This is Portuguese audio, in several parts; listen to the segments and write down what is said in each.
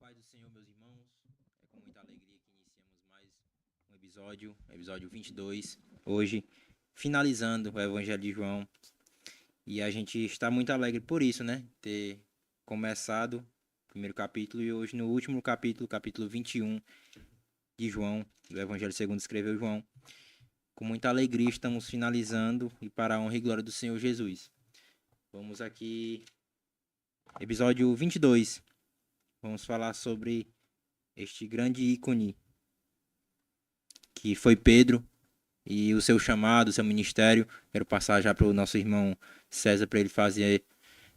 Paz do Senhor, meus irmãos. É com muita alegria que iniciamos mais um episódio 22, hoje, finalizando o Evangelho de João. E a gente está muito alegre por isso, né? Ter começado o primeiro capítulo e hoje no último capítulo, capítulo 21 de João, do Evangelho segundo escreveu João. Com muita alegria estamos finalizando e para a honra e glória do Senhor Jesus. Vamos aqui, episódio 22. Vamos falar sobre este grande ícone que foi Pedro e o seu chamado, o seu ministério. Quero passar já para o nosso irmão César para ele fazer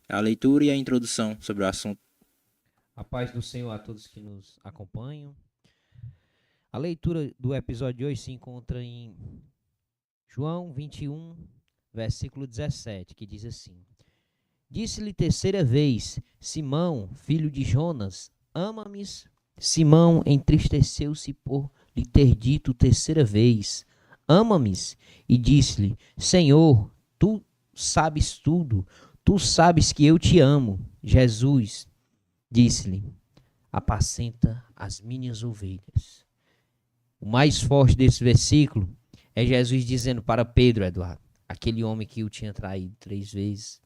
a leitura e a introdução sobre o assunto. A paz do Senhor a todos que nos acompanham. A leitura do episódio de hoje se encontra em João 21, versículo 17, que diz assim: Disse-lhe terceira vez, Simão, filho de Jonas, ama-me? Simão entristeceu-se por lhe ter dito terceira vez, ama-me? E disse-lhe, Senhor, tu sabes tudo, tu sabes que eu te amo. Jesus disse-lhe, apacenta as minhas ovelhas. O mais forte desse versículo é Jesus dizendo para Pedro, Eduardo, aquele homem que o tinha traído 3 vezes,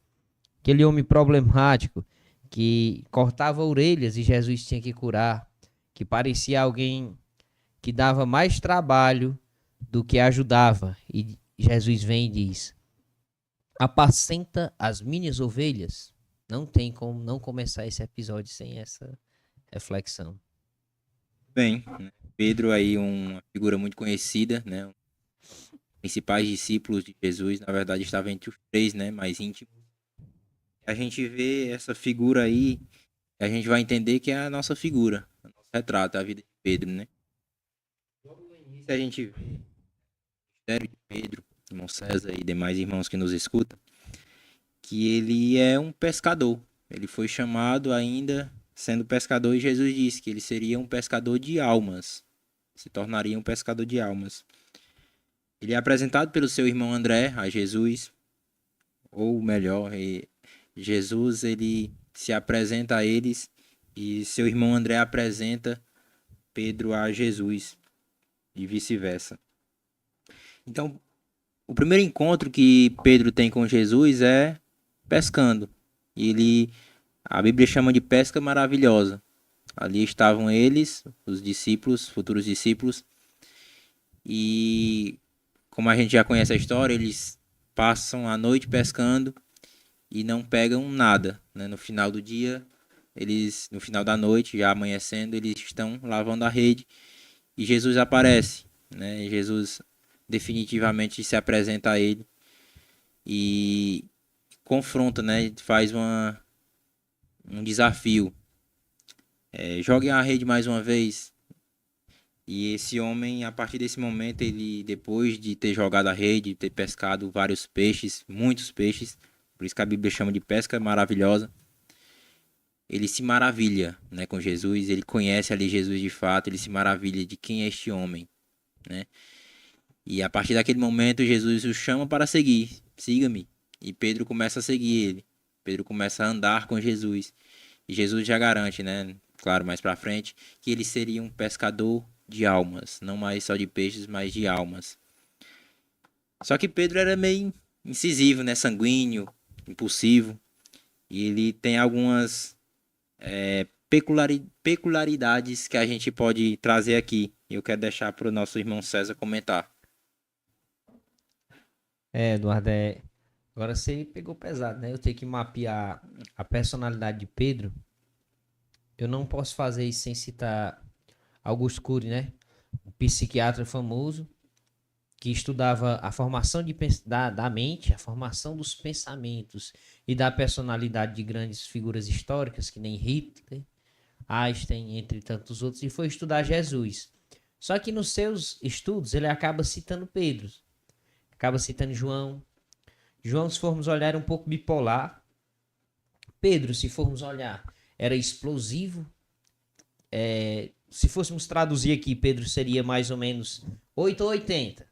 aquele homem problemático que cortava orelhas e Jesus tinha que curar, que parecia alguém que dava mais trabalho do que ajudava. E Jesus vem e diz, apacenta as minhas ovelhas. Não tem como não começar esse episódio sem essa reflexão. Bem, Pedro aí uma figura muito conhecida, né? Um dos principais discípulos de Jesus, na verdade estava entre os 3, né, mais íntimos. A gente vê essa figura aí, a gente vai entender que é a nossa figura, o nosso retrato, a vida de Pedro, né? Logo no início a gente vê o mistério de Pedro, irmão César e demais irmãos que nos escutam, que ele é um pescador. Ele foi chamado ainda sendo pescador e Jesus disse que ele seria um pescador de almas. Se tornaria um pescador de almas. Ele é apresentado pelo seu irmão André a Jesus, ou melhor, Jesus ele se apresenta a eles e seu irmão André apresenta Pedro a Jesus e vice-versa. Então, o primeiro encontro que Pedro tem com Jesus é pescando. A Bíblia chama de pesca maravilhosa. Ali estavam eles, os discípulos, futuros discípulos, e como a gente já conhece a história, eles passam a noite pescando e não pegam nada, né? No final do dia, no final da noite, já amanhecendo, eles estão lavando a rede e Jesus aparece, né? Jesus definitivamente se apresenta a ele e confronta, né? Faz um desafio. Joguem a rede mais uma vez. E esse homem, a partir desse momento, ele, depois de ter jogado a rede, ter pescado vários peixes, muitos peixes, por isso que a Bíblia chama de pesca maravilhosa, ele se maravilha, né, com Jesus, ele conhece ali Jesus de fato, ele se maravilha de quem é este homem, né? E a partir daquele momento, Jesus o chama para seguir, siga-me. E Pedro começa a seguir ele. Pedro começa a andar com Jesus. E Jesus já garante, né, claro, mais para frente, que ele seria um pescador de almas, não mais só de peixes, mas de almas. Só que Pedro era meio incisivo, né, sanguíneo, impulsivo, e ele tem algumas peculiaridades que a gente pode trazer aqui. Eu quero deixar para o nosso irmão César comentar. Eduardo, agora você pegou pesado, né? Eu tenho que mapear a personalidade de Pedro. Eu não posso fazer isso sem citar Augusto Cury, né? Um psiquiatra famoso que estudava a formação da mente, a formação dos pensamentos e da personalidade de grandes figuras históricas, que nem Hitler, Einstein, entre tantos outros, e foi estudar Jesus. Só que nos seus estudos ele acaba citando Pedro, acaba citando João. João, se formos olhar, era um pouco bipolar. Pedro, se formos olhar, era explosivo. Se fôssemos traduzir aqui, Pedro seria mais ou menos 8 ou 80.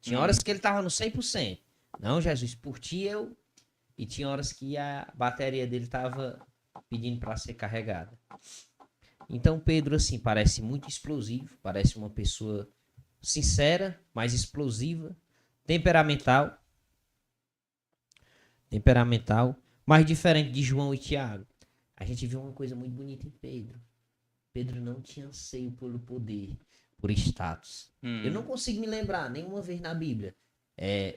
Tinha horas que ele estava no 100%. Não, Jesus, por ti eu... E tinha horas que a bateria dele estava pedindo para ser carregada. Então Pedro, assim, parece muito explosivo, parece uma pessoa sincera, mas explosiva, temperamental, mas diferente de João e Tiago. A gente vê uma coisa muito bonita em Pedro. Pedro não tinha anseio pelo poder, por status. Eu não consigo me lembrar nenhuma vez na Bíblia.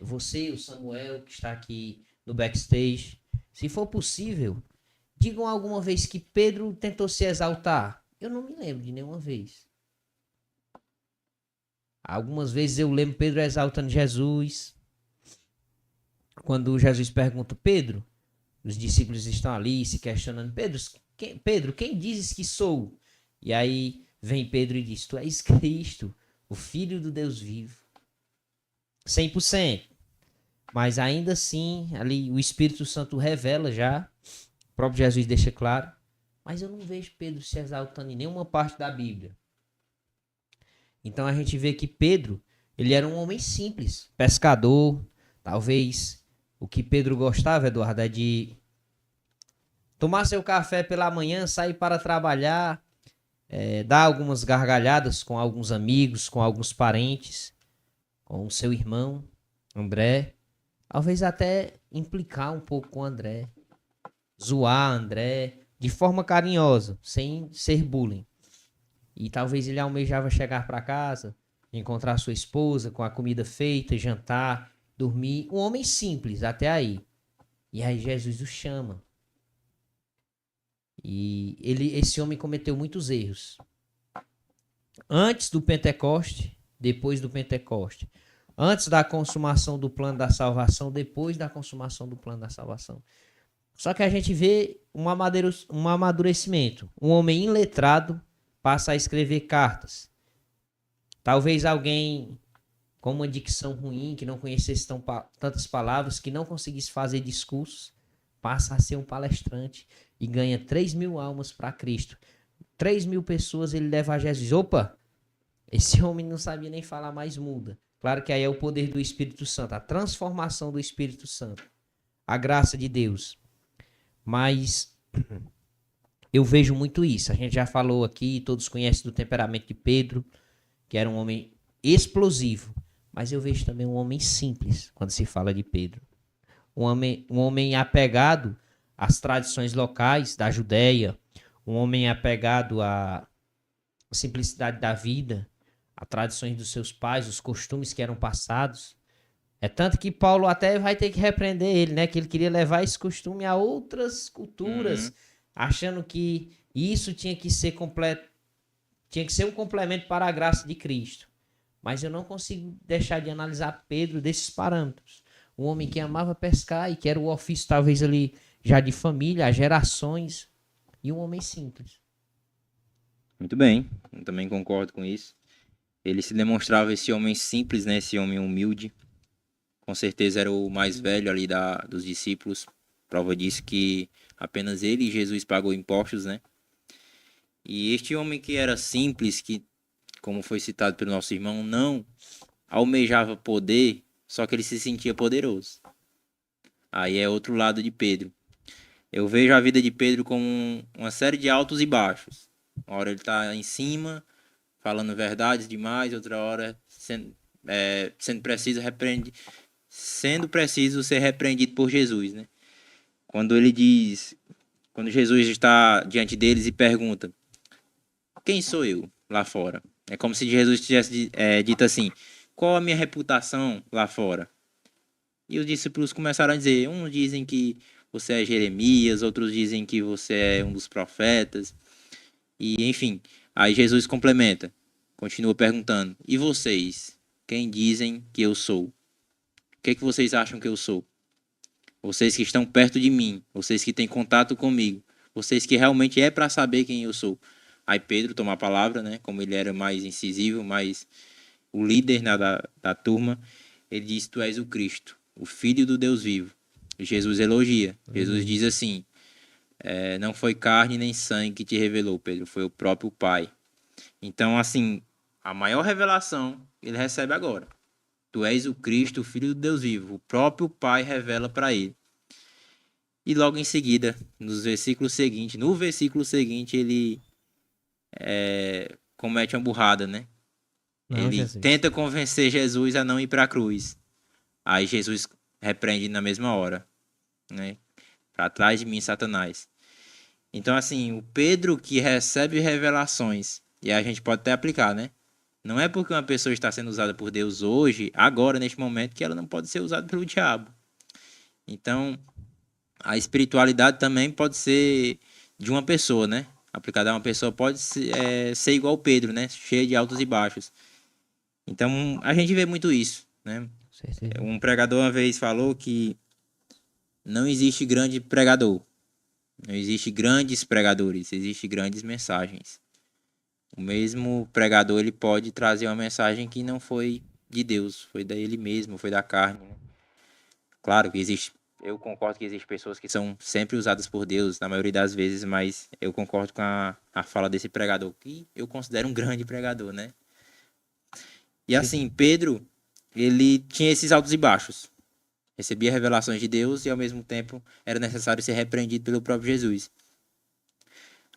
Você, o Samuel, que está aqui no backstage, se for possível, digam alguma vez que Pedro tentou se exaltar. Eu não me lembro de nenhuma vez. Algumas vezes eu lembro Pedro exaltando Jesus. Quando Jesus pergunta, Pedro, os discípulos estão ali se questionando, Pedro, quem dizes que sou? E aí vem Pedro e diz, tu és Cristo, o Filho do Deus vivo. 100%. Mas ainda assim, ali o Espírito Santo revela já, o próprio Jesus deixa claro, mas eu não vejo Pedro se exaltando em nenhuma parte da Bíblia. Então a gente vê que Pedro, ele era um homem simples, pescador. Talvez o que Pedro gostava, Eduardo, é de tomar seu café pela manhã, sair para trabalhar, dar algumas gargalhadas com alguns amigos, com alguns parentes, com o seu irmão, André. Talvez até implicar um pouco com André, zoar André de forma carinhosa, sem ser bullying. E talvez ele almejava chegar para casa, encontrar sua esposa com a comida feita, jantar, dormir. Um homem simples até aí. E aí Jesus o chama. E esse homem cometeu muitos erros. Antes do Pentecoste, depois do Pentecoste. Antes da consumação do plano da salvação, depois da consumação do plano da salvação. Só que a gente vê um amadurecimento. Um homem iletrado passa a escrever cartas. Talvez alguém com uma dicção ruim, que não conhecesse tantas palavras, que não conseguisse fazer discursos, passa a ser um palestrante e ganha 3.000 almas para Cristo. 3.000 pessoas ele leva a Jesus. Opa, esse homem não sabia nem falar, mais muda. Claro que aí é o poder do Espírito Santo, a transformação do Espírito Santo, a graça de Deus. Mas eu vejo muito isso. A gente já falou aqui, todos conhecem do temperamento de Pedro, que era um homem explosivo. Mas eu vejo também um homem simples quando se fala de Pedro. Um homem apegado às tradições locais da Judéia, um homem apegado à simplicidade da vida, às tradições dos seus pais, os costumes que eram passados. É tanto que Paulo até vai ter que repreender ele, né? Que ele queria levar esse costume a outras culturas, achando que isso tinha que ser completo, tinha que ser um complemento para a graça de Cristo. Mas eu não consigo deixar de analisar Pedro desses parâmetros. Um homem que amava pescar e que era o ofício talvez ali já de família, há gerações, e um homem simples. Muito bem, eu também concordo com isso. Ele se demonstrava esse homem simples, né? Esse homem humilde. Com certeza era o mais velho ali dos discípulos. Prova disso que apenas ele e Jesus pagou impostos, né? E este homem que era simples, que, como foi citado pelo nosso irmão, não almejava poder, só que ele se sentia poderoso. Aí é outro lado de Pedro. Eu vejo a vida de Pedro como uma série de altos e baixos. Uma hora ele está em cima, falando verdades demais, outra hora sendo preciso ser repreendido por Jesus, né? Quando Jesus está diante deles e pergunta, quem sou eu lá fora? É como se Jesus tivesse dito assim, qual a minha reputação lá fora? E os discípulos começaram a dizer, uns dizem que você é Jeremias, outros dizem que você é um dos profetas. E enfim, aí Jesus complementa, continua perguntando, e vocês, quem dizem que eu sou? O que vocês acham que eu sou? Vocês que estão perto de mim, vocês que têm contato comigo, vocês que realmente é para saber quem eu sou. Aí Pedro toma a palavra, né? Como ele era mais incisivo, mais o líder, né, da turma, ele diz, tu és o Cristo, o Filho do Deus vivo. E Jesus elogia. Jesus diz assim, não foi carne nem sangue que te revelou, Pedro, foi o próprio Pai. Então, assim, a maior revelação ele recebe agora. Tu és o Cristo, o Filho do Deus vivo. O próprio Pai revela para ele. E logo em seguida, no versículo seguinte, ele comete uma burrada, né? Não, Ele Jesus. tenta convencer Jesus a não ir para a cruz. Aí Jesus repreende na mesma hora, né? Para trás de mim, Satanás. Então, assim, o Pedro que recebe revelações, e a gente pode até aplicar, né? Não é porque uma pessoa está sendo usada por Deus hoje, agora, neste momento, que ela não pode ser usada pelo diabo. Então, a espiritualidade também pode ser de uma pessoa, né? Aplicada a uma pessoa pode ser igual o Pedro, né? Cheia de altos e baixos. Então, a gente vê muito isso, né? Certeza. Um pregador uma vez falou que não existe grande pregador, não existe grandes pregadores, existe grandes mensagens. O mesmo pregador ele pode trazer uma mensagem que não foi de Deus, foi dele mesmo, foi da carne, né? Claro que existe, eu concordo que existem pessoas que são sempre usadas por Deus, na maioria das vezes, mas eu concordo com a fala desse pregador, que eu considero um grande pregador, né? E Sim. assim, Pedro, ele tinha esses altos e baixos. Recebia revelações de Deus e ao mesmo tempo era necessário ser repreendido pelo próprio Jesus.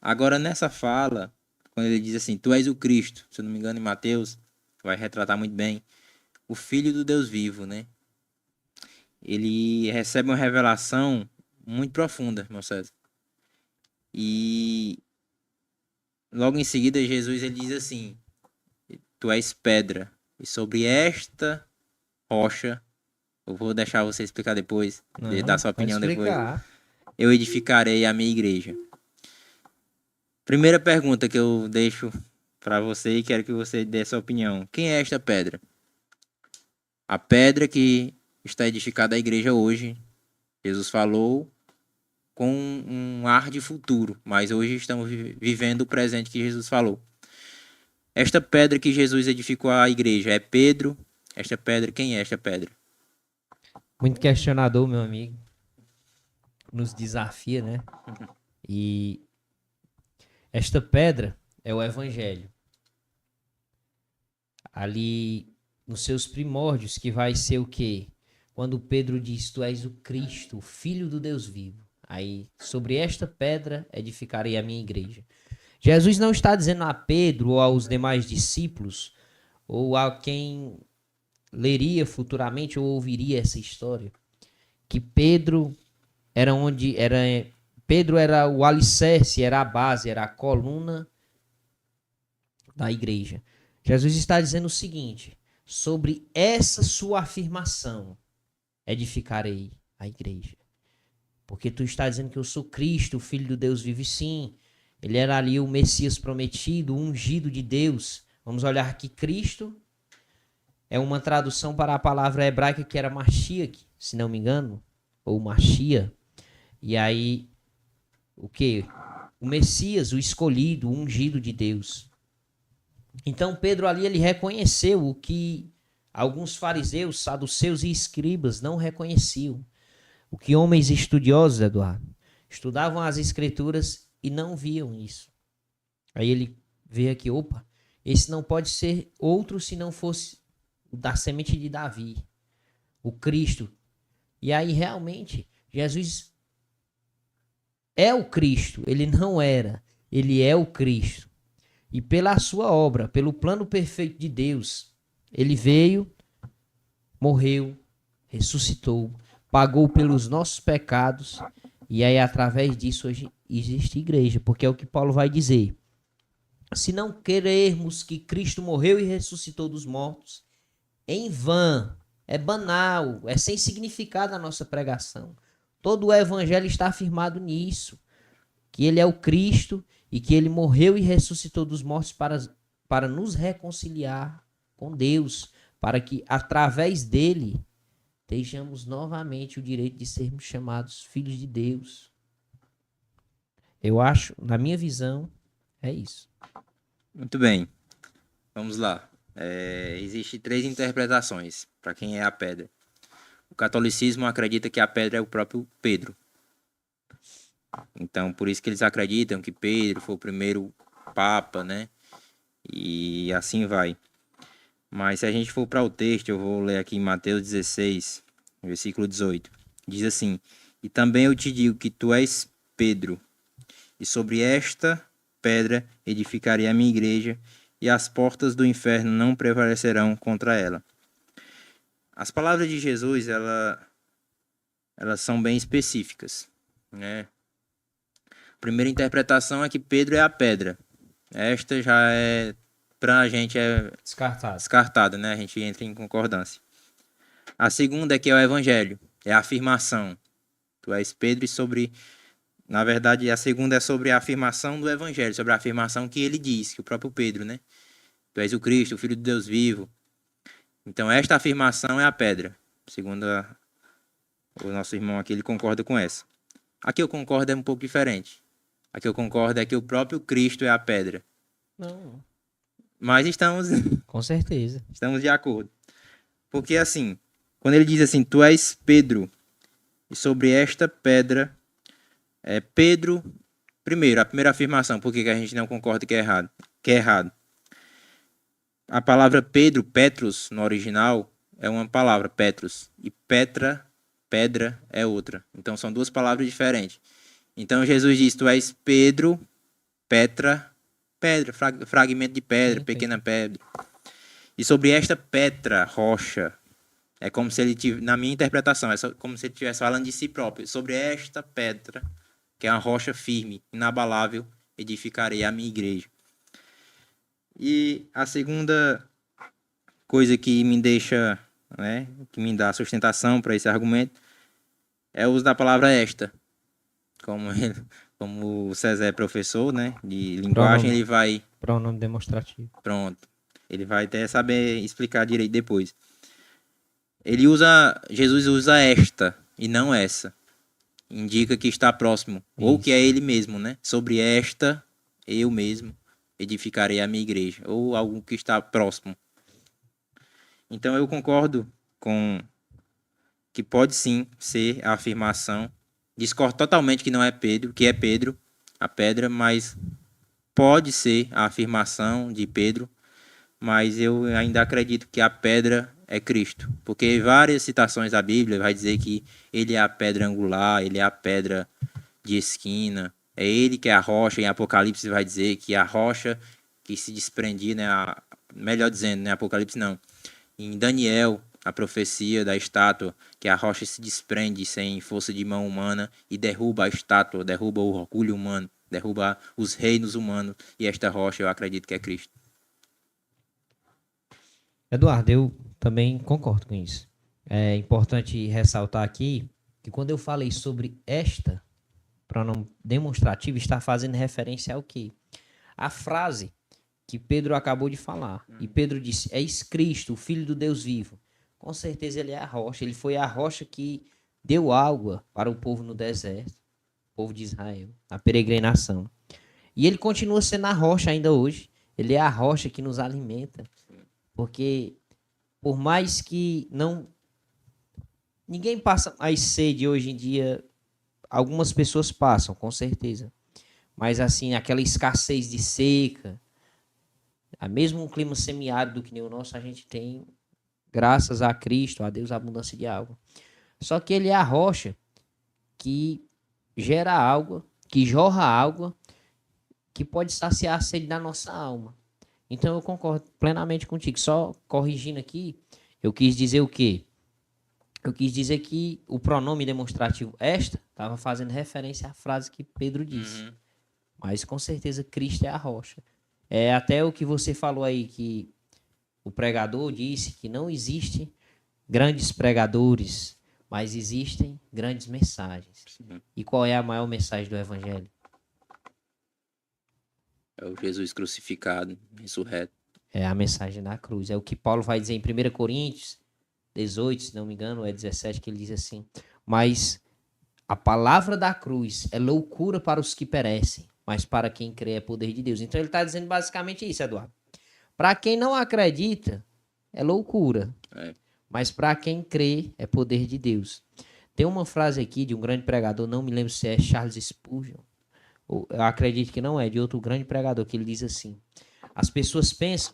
Agora nessa fala, quando ele diz assim, tu és o Cristo, se eu não me engano em Mateus, vai retratar muito bem, o Filho do Deus vivo, né? Ele recebe uma revelação muito profunda, meu César. E logo em seguida Jesus ele diz assim, tu és pedra, e sobre esta rocha, eu vou deixar você explicar depois, dar Não, sua pode opinião depois, explicar. eu edificarei a minha igreja. Primeira pergunta que eu deixo para você e quero que você dê sua opinião. Quem é esta pedra? A pedra que está edificada a igreja hoje. Jesus falou com um ar de futuro, mas hoje estamos vivendo o presente que Jesus falou. Esta pedra que Jesus edificou a igreja é Pedro. Esta pedra, quem é esta pedra? Muito questionador, meu amigo. Nos desafia, né? E esta pedra é o evangelho. Ali nos seus primórdios, que vai ser o quê? Quando Pedro diz, tu és o Cristo, o Filho do Deus vivo. Aí, sobre esta pedra edificarei a minha igreja. Jesus não está dizendo a Pedro ou aos demais discípulos, ou a quem leria futuramente ou ouviria essa história, que Pedro era o alicerce, era a base, era a coluna da igreja. Jesus está dizendo o seguinte, sobre essa sua afirmação, edificarei a igreja. Porque tu está dizendo que eu sou Cristo, o Filho do Deus vive, sim. Ele era ali o Messias prometido, o ungido de Deus. Vamos olhar aqui, Cristo é uma tradução para a palavra hebraica que era Mashiach, se não me engano, ou Machia. E aí, o que? O Messias, o escolhido, o ungido de Deus. Então Pedro ali ele reconheceu o que alguns fariseus, saduceus e escribas não reconheciam. O que homens estudiosos, Eduardo, estudavam as escrituras e não viam isso. Aí ele vê aqui, opa, esse não pode ser outro se não fosse o da semente de Davi, o Cristo. E aí realmente Jesus é o Cristo, ele não era, ele é o Cristo. E pela sua obra, pelo plano perfeito de Deus, ele veio, morreu, ressuscitou, pagou pelos nossos pecados, e aí através disso hoje existe igreja, porque é o que Paulo vai dizer. Se não querermos que Cristo morreu e ressuscitou dos mortos, em vão, é banal, é sem significado a nossa pregação. Todo o evangelho está afirmado nisso, que ele é o Cristo e que ele morreu e ressuscitou dos mortos para nos reconciliar com Deus, para que através dele tenhamos novamente o direito de sermos chamados filhos de Deus. Eu acho, na minha visão, é isso. Muito bem. Vamos lá. Existem três interpretações para quem é a pedra. O catolicismo acredita que a pedra é o próprio Pedro. Então, por isso que eles acreditam que Pedro foi o primeiro papa, né? E assim vai. Mas se a gente for para o texto, eu vou ler aqui em Mateus 16, versículo 18. Diz assim: E também eu te digo que tu és Pedro, e sobre esta pedra edificarei a minha igreja, e as portas do inferno não prevalecerão contra ela. As palavras de Jesus, elas são bem específicas, né? A primeira interpretação é que Pedro é a pedra. Esta já é, pra gente, é descartada, né? A gente entra em concordância. A segunda é que é o evangelho, é a afirmação. Tu és Pedro e sobre... Na verdade, a segunda é sobre a afirmação do evangelho, sobre a afirmação que ele diz, que o próprio Pedro, né? Tu és o Cristo, o Filho de Deus vivo. Então, esta afirmação é a pedra. Segundo o nosso irmão aqui, ele concorda com essa. A que eu concordo é um pouco diferente. A que eu concordo é que o próprio Cristo é a pedra. Não. Mas estamos... Com certeza. Estamos de acordo. Porque, assim, quando ele diz assim, tu és Pedro, e sobre esta pedra... Pedro... Primeiro, a primeira afirmação, por que a gente não concorda que é errado? Que é errado. A palavra Pedro, Petros, no original, é uma palavra, Petros. E Petra, pedra, é outra. Então, são duas palavras diferentes. Então, Jesus diz, tu és Pedro, Petra, pedra, fragmento de pedra, pequena pedra. E sobre esta Petra, rocha, é como se ele tivesse, na minha interpretação, é como se ele estivesse falando de si próprio. Sobre esta pedra, que é uma rocha firme, inabalável, edificarei a minha igreja. E a segunda coisa que me deixa, né, que me dá sustentação para esse argumento, é o uso da palavra esta. Como o César é professor, né, de linguagem, ele vai... Pronome demonstrativo. Pronto. Ele vai até saber explicar direito depois. Jesus usa esta e não essa. Indica que está próximo. Isso. Ou que é ele mesmo, né? Sobre esta, eu mesmo edificarei a minha igreja. Ou algo que está próximo. Então eu concordo com que pode sim ser a afirmação. Discordo totalmente que não é Pedro, que é Pedro, a pedra, mas pode ser a afirmação de Pedro. Mas eu ainda acredito que a pedra é Cristo. Porque várias citações da Bíblia vai dizer que ele é a pedra angular, ele é a pedra de esquina. É ele que é a rocha. Em Apocalipse vai dizer que a rocha que se desprendia, né, melhor dizendo, né, Apocalipse não. Em Daniel, a profecia da estátua, que a rocha se desprende sem força de mão humana e derruba a estátua, derruba o orgulho humano, derruba os reinos humanos. E esta rocha eu acredito que é Cristo. Eduardo, eu também concordo com isso. É importante ressaltar aqui que quando eu falei sobre esta, pronome demonstrativo, está fazendo referência ao quê? A frase que Pedro acabou de falar. E Pedro disse, és Cristo, o Filho do Deus vivo. Com certeza ele é a rocha. Ele foi a rocha que deu água para o povo no deserto, o povo de Israel, a peregrinação. E ele continua sendo a rocha ainda hoje. Ele é a rocha que nos alimenta. Porque, por mais que não... Ninguém passa mais sede hoje em dia. Algumas pessoas passam, com certeza. Mas, assim, aquela escassez de seca, mesmo um clima semiárido que nem o nosso, a gente tem, graças a Cristo, a Deus, a abundância de água. Só que ele é a rocha que gera água, que jorra água, que pode saciar a sede da nossa alma. Então eu concordo plenamente contigo. Só corrigindo aqui, eu quis dizer o quê? Eu quis dizer que o pronome demonstrativo esta estava fazendo referência à frase que Pedro disse. Uhum. Mas com certeza Cristo é a rocha. É até o que você falou aí, que o pregador disse que não existe grandes pregadores, mas existem grandes mensagens. Sim. E qual é a maior mensagem do Evangelho? É o Jesus crucificado, ressurreto. É a mensagem da cruz. É o que Paulo vai dizer em 1 Coríntios 18, se não me engano, é 17, que ele diz assim: mas a palavra da cruz é loucura para os que perecem, mas para quem crê é poder de Deus. Então ele está dizendo basicamente isso, Eduardo. Para quem não acredita, é loucura. Mas para quem crê, é poder de Deus. Tem uma frase aqui de um grande pregador, não me lembro se é Charles Spurgeon, eu acredito que não é, de outro grande pregador, que ele diz assim: as pessoas pensam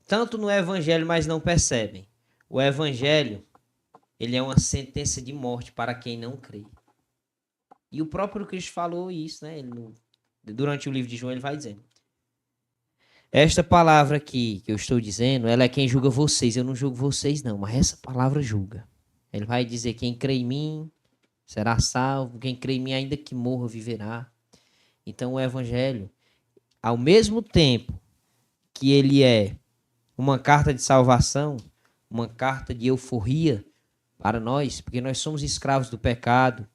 tanto no evangelho, mas não percebem. O evangelho, ele é uma sentença de morte para quem não crê. E o próprio Cristo falou isso, né? Durante o livro de João, ele vai dizendo: esta palavra aqui que eu estou dizendo, ela é quem julga vocês. Eu não julgo vocês, não, mas essa palavra julga. Ele vai dizer: quem crê em mim será salvo, quem crê em mim, ainda que morra, viverá. Então, o evangelho, ao mesmo tempo que ele é uma carta de salvação, uma carta de euforia para nós, porque nós somos escravos do pecado,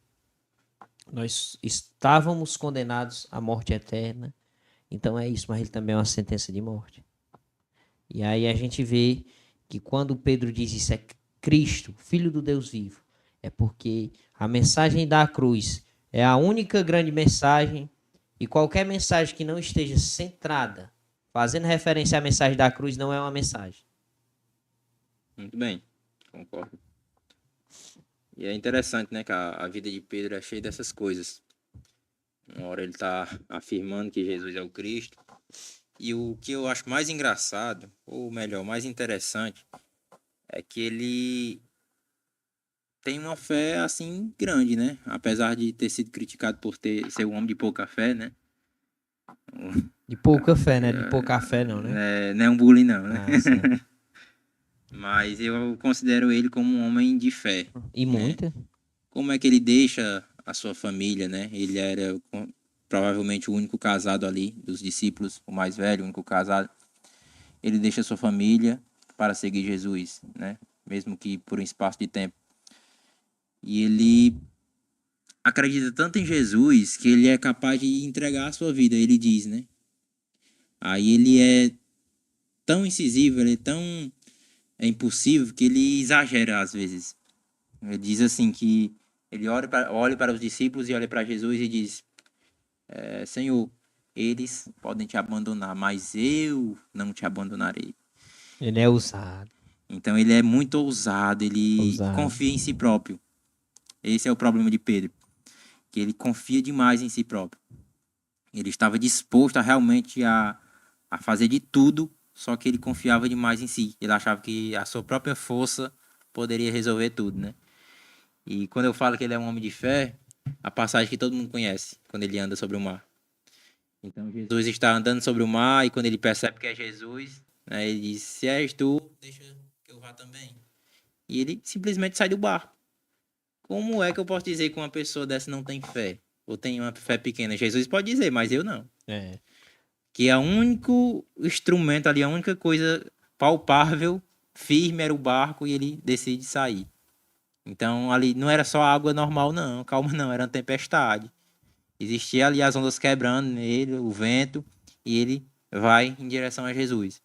nós estávamos condenados à morte eterna. Então é isso, mas ele também é uma sentença de morte. E aí a gente vê que quando Pedro diz isso é Cristo, Filho do Deus vivo, é porque a mensagem da cruz é a única grande mensagem, e qualquer mensagem que não esteja centrada, fazendo referência à mensagem da cruz, não é uma mensagem. Muito bem, concordo. E é interessante, né, que a vida de Pedro é cheia dessas coisas. Uma hora ele está afirmando que Jesus é o Cristo. E o que eu acho mais engraçado, ou melhor, mais interessante, é que ele tem uma fé assim grande, né? Apesar de ter sido criticado por ser um homem de pouca fé, né? De pouca fé, né? De pouca fé, não, né? Não é um bullying, não, né? Ah, sim. Mas eu considero ele como um homem de fé, E né? muita. Como é que ele deixa a sua família, né? Ele era provavelmente o único casado ali dos discípulos, o mais velho, o único casado. Ele deixa a sua família para seguir Jesus, né? Mesmo que por um espaço de tempo. E ele acredita tanto em Jesus que ele é capaz de entregar a sua vida, ele diz, né? Aí ele é tão incisivo, ele é tão impulsivo que ele exagera às vezes. Ele diz assim que ele olha para os discípulos e olha para Jesus e diz: Senhor, eles podem te abandonar, mas eu não te abandonarei. Ele é ousado. Então ele é muito ousado, ele Ousado. confia em si próprio. Esse é o problema de Pedro, que ele confia demais em si próprio. Ele estava disposto a realmente a fazer de tudo, só que ele confiava demais em si. Ele achava que a sua própria força poderia resolver tudo, né? E quando eu falo que ele é um homem de fé, a passagem que todo mundo conhece, quando ele anda sobre o mar. Então Jesus está andando sobre o mar e quando ele percebe que é Jesus, né, ele diz: se és tu, deixa que eu vá também. E ele simplesmente sai do barco. Como é que eu posso dizer que uma pessoa dessa não tem fé? Ou tem uma fé pequena? Jesus pode dizer, mas eu não. É. Que é o único instrumento ali, a única coisa palpável, firme era o barco e ele decide sair. Então ali não era só água normal, não. Calma, não, era uma tempestade. Existia ali as ondas quebrando nele, o vento, e ele vai em direção a Jesus.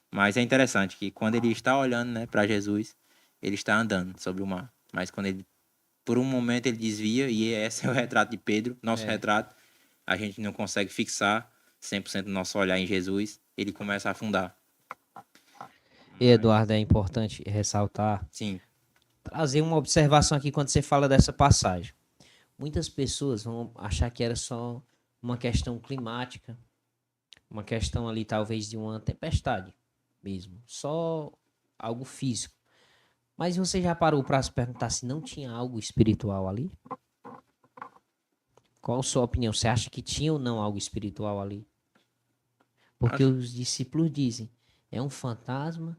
Mas é interessante que quando ele está olhando, né, para Jesus, ele está andando sobre o mar. Mas quando ele, por um momento, ele desvia, e esse é o retrato de Pedro, nosso retrato, a gente não consegue fixar 100% do nosso olhar em Jesus, ele começa a afundar. E, Eduardo, é importante ressaltar, Sim. trazer uma observação aqui quando você fala dessa passagem. Muitas pessoas vão achar que era só uma questão climática, uma questão ali talvez de uma tempestade mesmo, só algo físico. Mas você já parou para se perguntar se não tinha algo espiritual ali? Qual a sua opinião? Você acha que tinha ou não algo espiritual ali? Porque os discípulos dizem, é um fantasma.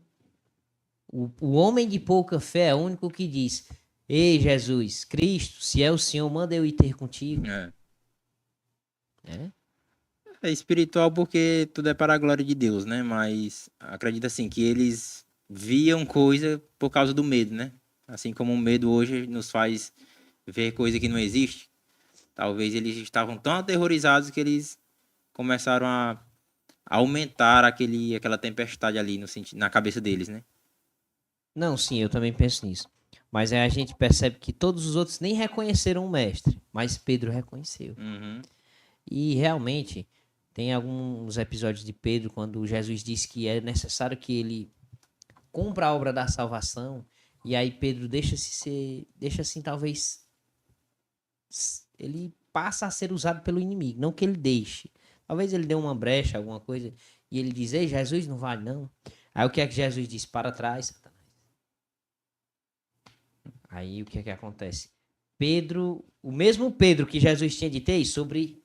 O homem de pouca fé é o único que diz: ei, Jesus, Cristo, se é o Senhor, manda eu ir ter contigo. É espiritual porque tudo é para a glória de Deus, né? Mas acredito assim que eles viam coisa por causa do medo, né? Assim como o medo hoje nos faz ver coisa que não existe. Talvez eles estavam tão aterrorizados que eles começaram a aumentar aquela tempestade ali na cabeça deles, né? Não, sim, eu também penso nisso. Mas aí a gente percebe que todos os outros nem reconheceram o mestre, mas Pedro reconheceu. Uhum. E realmente tem alguns episódios de Pedro quando Jesus diz que é necessário que ele cumpra a obra da salvação, e aí Pedro deixa assim talvez ele passa a ser usado pelo inimigo, não que ele deixe. Talvez ele dê uma brecha, alguma coisa, e ele diz: ei, Jesus, não vale não. Aí o que é que Jesus diz? Para trás, Satanás. Aí o que é que acontece? Pedro, o mesmo Pedro que Jesus tinha dito, "Ei, sobre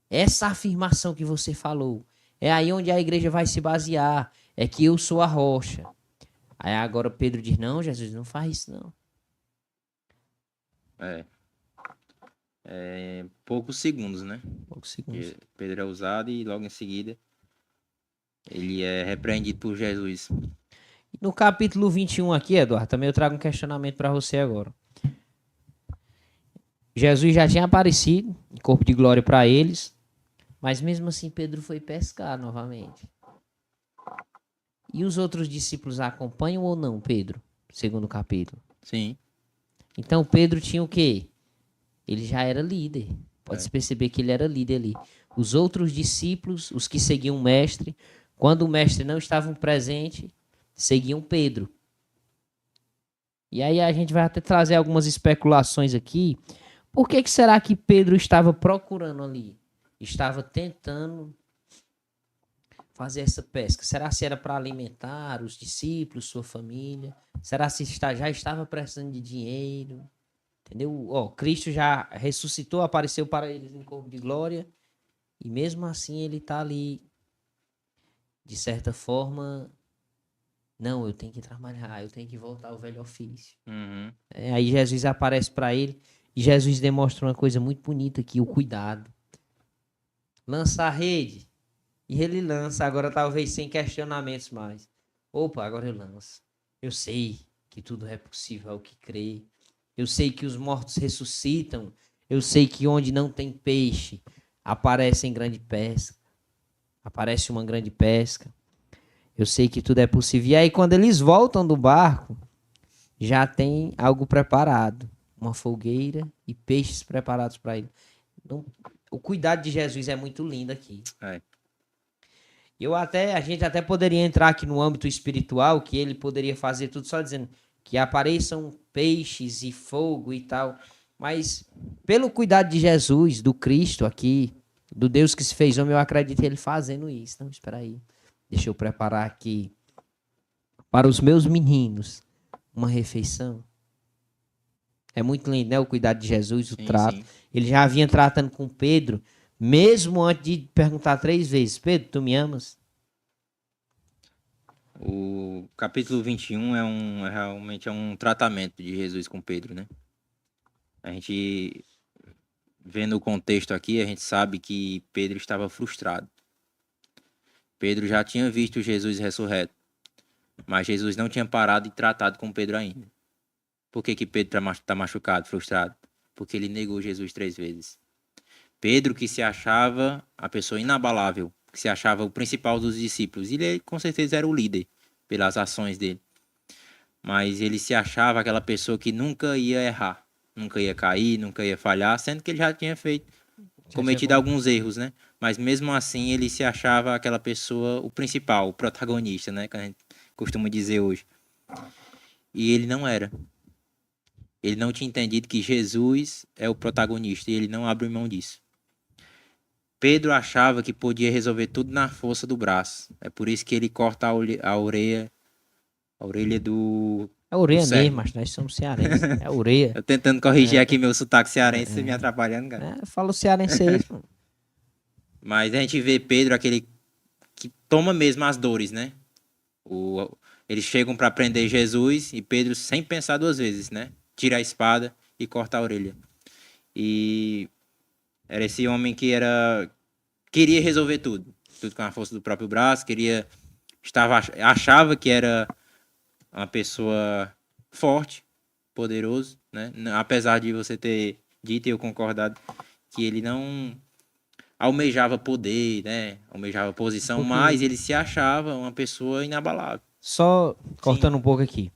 essa afirmação que você falou, é aí onde a igreja vai se basear, é que eu sou a rocha." Aí agora Pedro diz, não, Jesus, não faz isso não. Poucos segundos, né? Poucos segundos. Que Pedro é usado e logo em seguida ele é repreendido por Jesus. No capítulo 21 aqui, Eduardo, também eu trago um questionamento para você agora. Jesus já tinha aparecido em corpo de glória para eles, mas mesmo assim Pedro foi pescar novamente. E os outros discípulos acompanham ou não, Pedro? Segundo capítulo. Sim. Então Pedro tinha o quê? Ele já era líder. Pode-se perceber que ele era líder ali. Os outros discípulos, os que seguiam o mestre, quando o mestre não estava presente, seguiam Pedro. E aí a gente vai até trazer algumas especulações aqui. Por que será que Pedro estava procurando ali? Estava tentando fazer essa pesca? Será se era para alimentar os discípulos, sua família? Será se já estava precisando de dinheiro? Entendeu? Cristo já ressuscitou, apareceu para eles em corpo de glória. E mesmo assim ele está ali, de certa forma, não, eu tenho que trabalhar, eu tenho que voltar ao velho ofício. Uhum. Aí Jesus aparece para ele e Jesus demonstra uma coisa muito bonita aqui, o cuidado. Lança a rede. E ele lança, agora talvez sem questionamentos mais. Opa, agora eu lanço. Eu sei que tudo é possível ao que crê. Eu sei que os mortos ressuscitam. Eu sei que onde não tem peixe, aparece uma grande pesca. Eu sei que tudo é possível. E aí, quando eles voltam do barco, já tem algo preparado. Uma fogueira e peixes preparados para ele. Então, o cuidado de Jesus é muito lindo aqui. A gente até poderia entrar aqui no âmbito espiritual, que ele poderia fazer tudo só dizendo que apareçam peixes e fogo e tal. Mas, pelo cuidado de Jesus, do Cristo aqui, do Deus que se fez homem, eu acredito ele fazendo isso. Não, espera aí. Deixa eu preparar aqui para os meus meninos uma refeição. É muito lindo, né? O cuidado de Jesus, o trato. Sim. Ele já vinha tratando com Pedro, mesmo antes de perguntar 3 vezes, Pedro, tu me amas? O capítulo 21 realmente é um tratamento de Jesus com Pedro, né? A gente, vendo o contexto aqui, a gente sabe que Pedro estava frustrado. Pedro já tinha visto Jesus ressurreto, mas Jesus não tinha parado e tratado com Pedro ainda. Por que Pedro está machucado, frustrado? Porque ele negou Jesus 3 vezes. Pedro, que se achava a pessoa inabalável, que se achava o principal dos discípulos. Ele, com certeza, era o líder, pelas ações dele. Mas ele se achava aquela pessoa que nunca ia errar, nunca ia cair, nunca ia falhar, sendo que ele já tinha cometido alguns erros, né? Mas mesmo assim, ele se achava aquela pessoa, o principal, o protagonista, né? Que a gente costuma dizer hoje. E ele não era. Ele não tinha entendido que Jesus é o protagonista e ele não abre mão disso. Pedro achava que podia resolver tudo na força do braço. É por isso que ele corta a orelha do... É a orelha mesmo, mas nós somos cearenses. É a orelha. Eu tentando corrigir aqui meu sotaque cearense, você me atrapalhando, cara. Fala o cearense, mano. Mas a gente vê Pedro, aquele que toma mesmo as dores, né? Eles chegam para prender Jesus e Pedro, sem pensar 2 vezes, né? Tira a espada e corta a orelha. E era esse homem que queria resolver tudo com a força do próprio braço, achava que era uma pessoa forte, poderoso, né? Apesar de você ter dito e eu concordado que ele não almejava poder, né? Almejava posição, mas ele se achava uma pessoa inabalável. Só cortando um pouco aqui.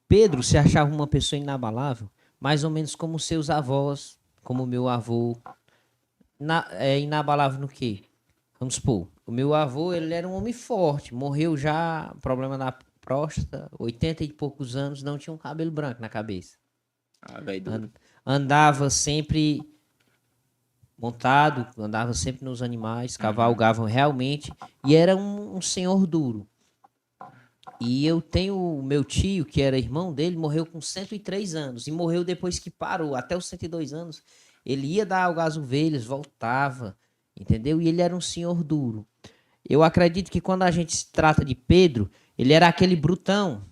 Pedro se achava uma pessoa inabalável, mais ou menos como seus avós, como o meu avô. Inabalável no quê? Vamos supor, o meu avô, ele era um homem forte, morreu já, problema na próstata, 80 e poucos anos, não tinha um cabelo branco na cabeça. Andava sempre montado, andava sempre nos animais, cavalgavam realmente, e era um senhor duro. E eu tenho o meu tio, que era irmão dele, morreu com 103 anos. E morreu depois que parou. Até os 102 anos, ele ia dar algo às ovelhas, voltava, entendeu? E ele era um senhor duro. Eu acredito que quando a gente se trata de Pedro, ele era aquele brutão,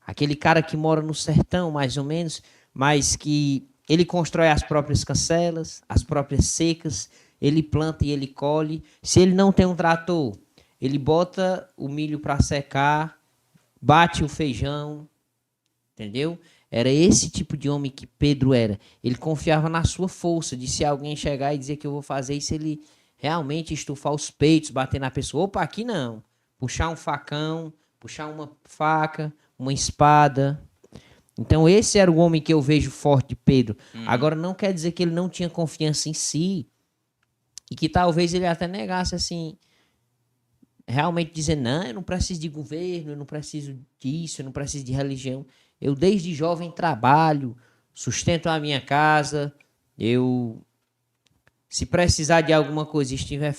aquele cara que mora no sertão, mais ou menos, mas que ele constrói as próprias cancelas, as próprias secas, ele planta e ele colhe. Se ele não tem um trator, ele bota o milho para secar, bate o feijão, entendeu? Era esse tipo de homem que Pedro era. Ele confiava na sua força, de se alguém chegar e dizer que eu vou fazer isso, ele realmente estufar os peitos, bater na pessoa. Opa, aqui não. Puxar um facão, puxar uma faca, uma espada. Então esse era o homem que eu vejo forte de Pedro. Agora não quer dizer que ele não tinha confiança em si e que talvez ele até negasse assim, realmente dizer, não, eu não preciso de governo, eu não preciso disso, eu não preciso de religião. Eu desde jovem trabalho, sustento a minha casa, eu, se precisar de alguma coisa e estiver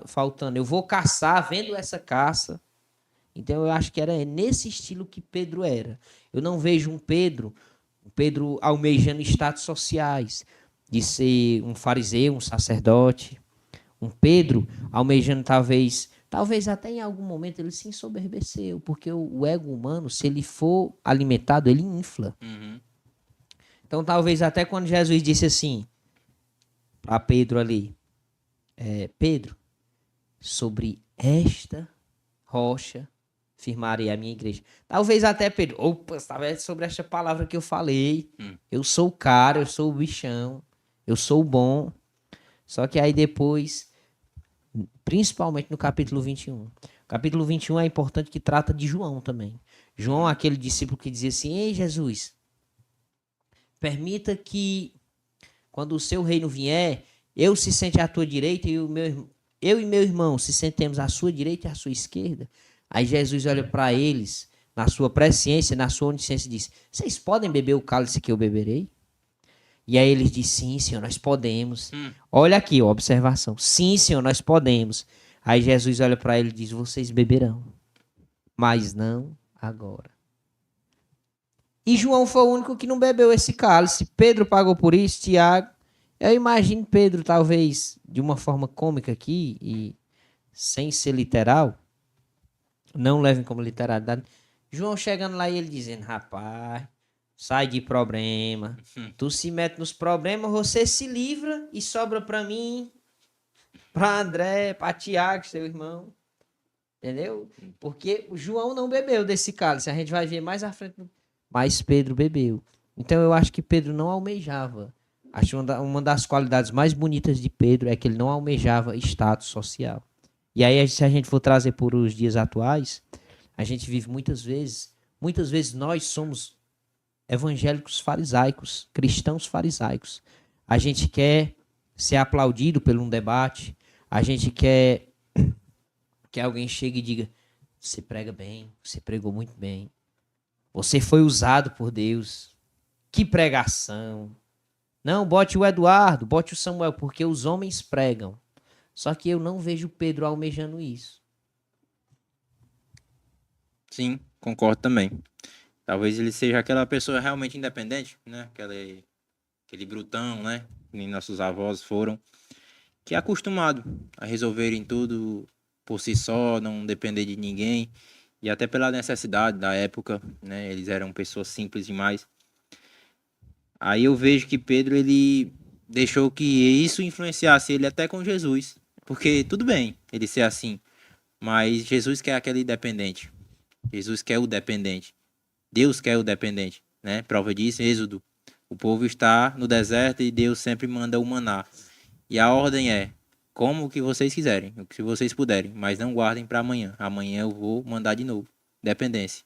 faltando, eu vou caçar, vendo essa caça. Então eu acho que era nesse estilo que Pedro era. Eu não vejo um Pedro almejando status sociais, de ser um fariseu, um sacerdote. Um Pedro almejando talvez até em algum momento ele se ensoberbeceu, porque o ego humano, se ele for alimentado, ele infla. Uhum. Então talvez até quando Jesus disse assim para Pedro ali, Pedro, sobre esta rocha firmarei a minha igreja. Talvez até Pedro, opa, talvez sobre esta palavra que eu falei, eu sou o cara, eu sou o bichão, eu sou o bom. Só que aí depois, principalmente no capítulo 21. O capítulo 21 é importante que trata de João também. João é aquele discípulo que dizia assim, ei Jesus, permita que quando o seu reino vier, eu se sente à tua direita e eu e meu irmão se sentemos à sua direita e à sua esquerda. Aí Jesus olha para eles, na sua presciência, na sua onisciência, e diz, vocês podem beber o cálice que eu beberei? E aí eles dizem, sim, Senhor, nós podemos. Olha aqui, ó, observação. Sim, Senhor, nós podemos. Aí Jesus olha para ele e diz, vocês beberão, mas não agora. E João foi o único que não bebeu esse cálice. Pedro pagou por isso, Tiago. Eu imagino Pedro, talvez, de uma forma cômica aqui, e sem ser literal, não levem como literalidade. João chegando lá e ele dizendo, rapaz, sai de problema. Tu se mete nos problemas, você se livra e sobra para mim, para André, para Tiago, seu irmão. Entendeu? Porque o João não bebeu desse cálice. A gente vai ver mais à frente. Mas Pedro bebeu. Então eu acho que Pedro não almejava. Acho uma das qualidades mais bonitas de Pedro é que ele não almejava status social. E aí, se a gente for trazer por os dias atuais, a gente vive muitas vezes nós somos evangélicos farisaicos, cristãos farisaicos. A gente quer ser aplaudido por um debate, a gente quer que alguém chegue e diga, você prega bem, você pregou muito bem, você foi usado por Deus, que pregação. Não, bote o Eduardo, bote o Samuel, porque os homens pregam. Só que eu não vejo Pedro almejando isso. Sim, concordo também. Talvez ele seja aquela pessoa realmente independente, né? Aquele brutão, né? Que nem nossos avós foram. Que é acostumado a resolverem tudo por si só, não depender de ninguém. E até pela necessidade da época, né? Eles eram pessoas simples demais. Aí eu vejo que Pedro, ele deixou que isso influenciasse ele até com Jesus. Porque tudo bem ele ser assim, mas Jesus quer aquele dependente. Jesus quer o dependente. Deus quer o dependente, né? Prova disso, Êxodo. O povo está no deserto e Deus sempre manda o maná. E a ordem é, como o que vocês quiserem, o que vocês puderem, mas não guardem para amanhã. Amanhã eu vou mandar de novo. Dependência.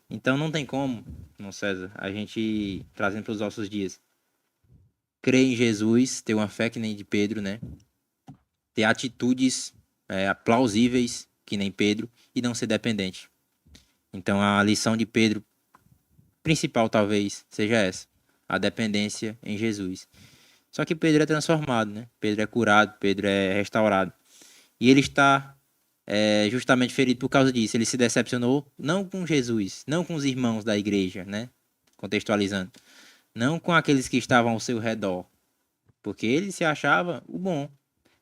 Então não tem como, não César, a gente trazendo para os nossos dias. Crer em Jesus, ter uma fé que nem de Pedro, né? Ter atitudes plausíveis que nem Pedro e não ser dependente. Então a lição de Pedro principal talvez seja essa, a dependência em Jesus. Só que Pedro é transformado, né? Pedro é curado, Pedro é restaurado. E ele está justamente ferido por causa disso. Ele se decepcionou não com Jesus, não com os irmãos da igreja, né? Contextualizando. Não com aqueles que estavam ao seu redor. Porque ele se achava o bom.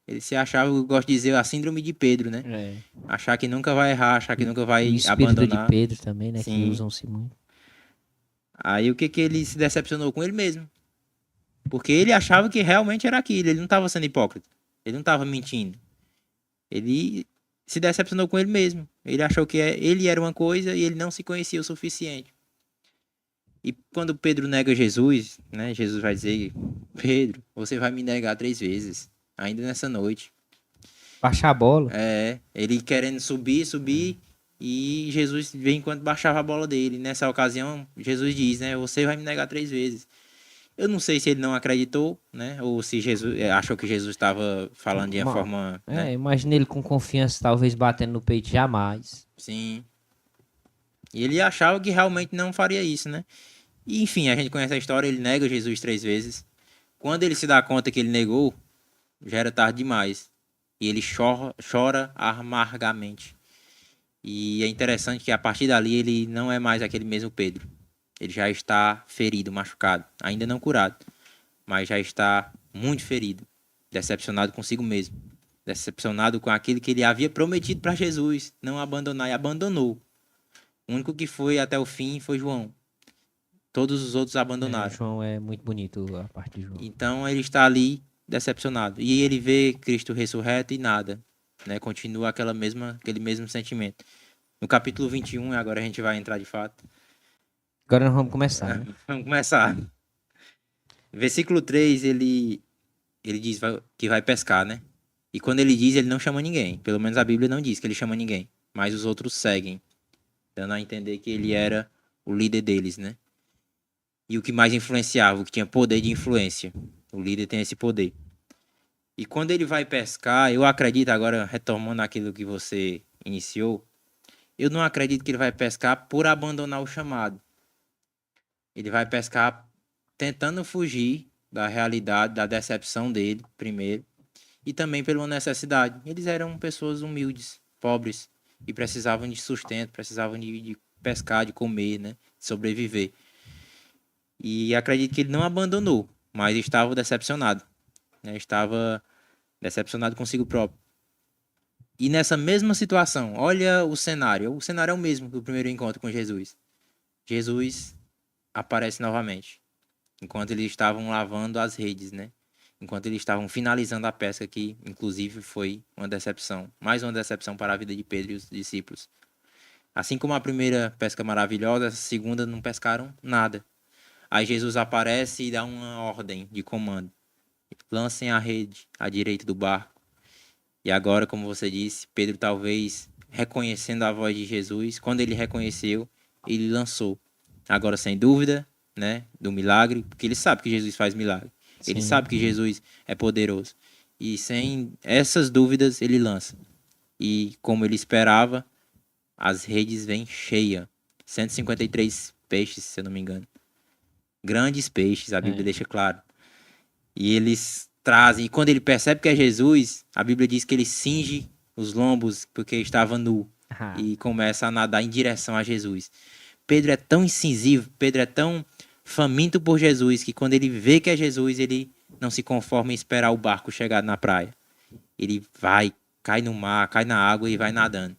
Ele se achava, eu gosto de dizer, a síndrome de Pedro, né? É. Achar que nunca vai errar, achar que nunca E o vai espírito de abandonar. Pedro também, né? Que Sim. usam-se muito. Aí o que ele se decepcionou com ele mesmo? Porque ele achava que realmente era aquilo. Ele não estava sendo hipócrita. Ele não estava mentindo. Ele se decepcionou com ele mesmo. Ele achou que ele era uma coisa e ele não se conhecia o suficiente. E quando Pedro nega Jesus, né? Jesus vai dizer: Pedro, você vai me negar 3 vezes, ainda nessa noite. Baixar a bola. Ele querendo subir, e Jesus vem enquanto baixava a bola dele. Nessa ocasião, Jesus diz, né? Você vai me negar 3 vezes. Eu não sei se ele não acreditou, né? Ou se Jesus achou que Jesus estava falando de uma forma, né? Imagina ele com confiança, talvez batendo no peito jamais. Sim. E ele achava que realmente não faria isso, né? E, enfim, a gente conhece a história, ele nega Jesus 3 vezes. Quando ele se dá conta que ele negou, já era tarde demais. E ele chora amargamente. E é interessante que a partir dali ele não é mais aquele mesmo Pedro. Ele já está ferido, machucado. Ainda não curado, mas já está muito ferido. Decepcionado consigo mesmo. Decepcionado com aquilo que ele havia prometido para Jesus. Não abandonar, e abandonou. O único que foi até o fim foi João. Todos os outros abandonaram. João é muito bonito a parte de João. Então ele está ali decepcionado. E ele vê Cristo ressurreto e nada. Né? Continua aquele mesmo sentimento. No capítulo 21, agora a gente vai entrar de fato. Agora nós vamos começar, né? Vamos começar. Versículo 3, ele diz que vai pescar, né? E quando ele diz, ele não chama ninguém. Pelo menos a Bíblia não diz que ele chama ninguém. Mas os outros seguem. Dando a entender que ele era o líder deles, né? E o que mais influenciava, o que tinha poder de influência. O líder tem esse poder. E quando ele vai pescar, eu acredito, agora retomando aquilo que você iniciou, eu não acredito que ele vai pescar por abandonar o chamado. Ele vai pescar tentando fugir da realidade, da decepção dele, primeiro, e também pela necessidade. Eles eram pessoas humildes, pobres, e precisavam de sustento, precisavam de pescar, de comer, né? De sobreviver. E acredito que ele não abandonou, mas estava decepcionado. Né? Estava decepcionado consigo próprio. E nessa mesma situação, olha o cenário. O cenário é o mesmo do primeiro encontro com Jesus. Jesus aparece novamente. Enquanto eles estavam lavando as redes, né? Enquanto eles estavam finalizando a pesca, que inclusive foi uma decepção. Mais uma decepção para a vida de Pedro e os discípulos. Assim como a primeira pesca maravilhosa, a segunda não pescaram nada. Aí Jesus aparece e dá uma ordem de comando. Lancem a rede à direita do barco. E agora, como você disse, Pedro talvez reconhecendo a voz de Jesus, quando ele reconheceu, ele lançou. Agora, sem dúvida, né, do milagre, porque ele sabe que Jesus faz milagre. Ele Sim. sabe que Jesus é poderoso. E sem essas dúvidas, ele lança. E como ele esperava, as redes vêm cheias. 153 peixes, se eu não me engano. Grandes peixes, a Bíblia deixa claro. E eles trazem. E quando ele percebe que é Jesus, a Bíblia diz que ele cinge os lombos porque estava nu. E começa a nadar em direção a Jesus. Pedro é tão incisivo, Pedro é tão faminto por Jesus, que quando ele vê que é Jesus, ele não se conforma em esperar o barco chegar na praia. Ele vai, cai no mar, cai na água e vai nadando.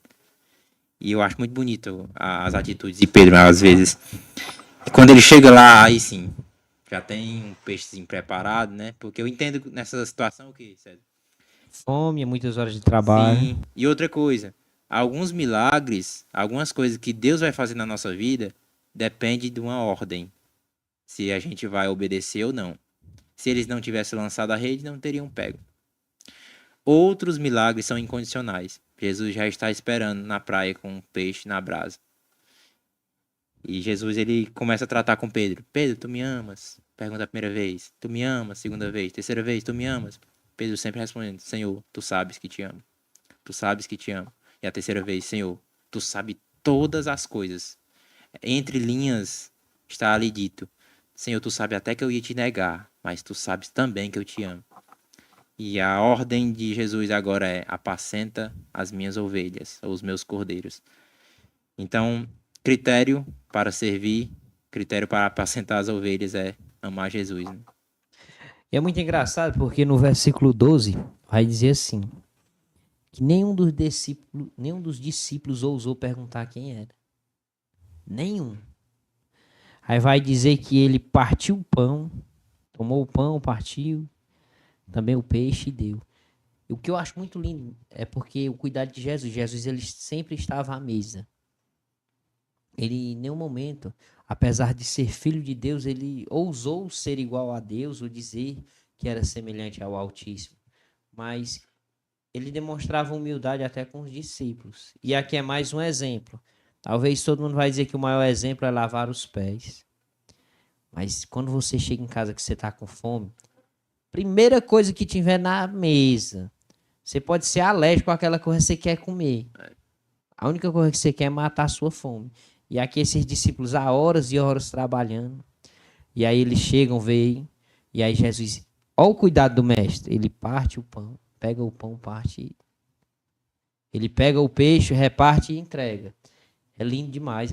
E eu acho muito bonito as atitudes de Pedro, às vezes. E quando ele chega lá, aí sim, já tem um peixezinho preparado, né? Porque eu entendo nessa situação o que, César? Fome, muitas horas de trabalho. Sim. E outra coisa, alguns milagres, algumas coisas que Deus vai fazer na nossa vida, depende de uma ordem. Se a gente vai obedecer ou não. Se eles não tivessem lançado a rede, não teriam pego. Outros milagres são incondicionais. Jesus já está esperando na praia com um peixe na brasa. E Jesus, ele começa a tratar com Pedro. Pedro, tu me amas? Pergunta a primeira vez. Tu me amas? Segunda vez. Terceira vez, tu me amas? Pedro sempre respondendo, Senhor, tu sabes que te amo. Tu sabes que te amo. E a terceira vez, Senhor, tu sabes todas as coisas. Entre linhas está ali dito, Senhor, tu sabes até que eu ia te negar, mas tu sabes também que eu te amo. E a ordem de Jesus agora é: apacenta as minhas ovelhas, ou os meus cordeiros. Então, critério para servir, critério para apacentar as ovelhas é amar Jesus, né? E é muito engraçado porque no versículo 12 vai dizer assim, que nenhum dos discípulos ousou perguntar quem era. Nenhum. Aí vai dizer que ele partiu o pão, tomou o pão, partiu, também o peixe e deu. E o que eu acho muito lindo é porque o cuidado de Jesus ele sempre estava à mesa. Ele em nenhum momento, apesar de ser filho de Deus, ele ousou ser igual a Deus ou dizer que era semelhante ao Altíssimo. Mas ele demonstrava humildade até com os discípulos. E aqui é mais um exemplo. Talvez todo mundo vai dizer que o maior exemplo é lavar os pés. Mas quando você chega em casa que você está com fome, primeira coisa que tiver na mesa, você pode ser alérgico àquela coisa que você quer comer. A única coisa que você quer é matar a sua fome. E aqui esses discípulos há horas e horas trabalhando. E aí eles chegam, veem. E aí Jesus, olha o cuidado do mestre. Ele parte o pão, pega o pão, parte. Ele pega o peixe, reparte e entrega. É lindo demais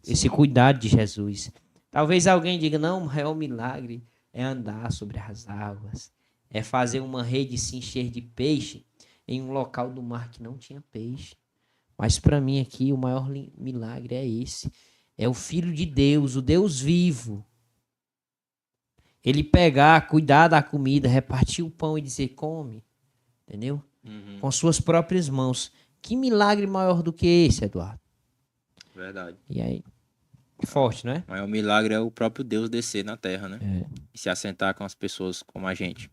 esse cuidado de Jesus. Talvez alguém diga, não, o maior milagre é andar sobre as águas. É fazer uma rede se encher de peixe em um local do mar que não tinha peixe. Mas para mim aqui o maior milagre é esse. É o Filho de Deus, o Deus vivo. Ele pegar, cuidar da comida, repartir o pão e dizer, come. Entendeu? Com suas próprias mãos. Que milagre maior do que esse, Eduardo? Verdade. E aí? Forte, não é? O maior milagre é o próprio Deus descer na terra, né? É. E se assentar com as pessoas como a gente.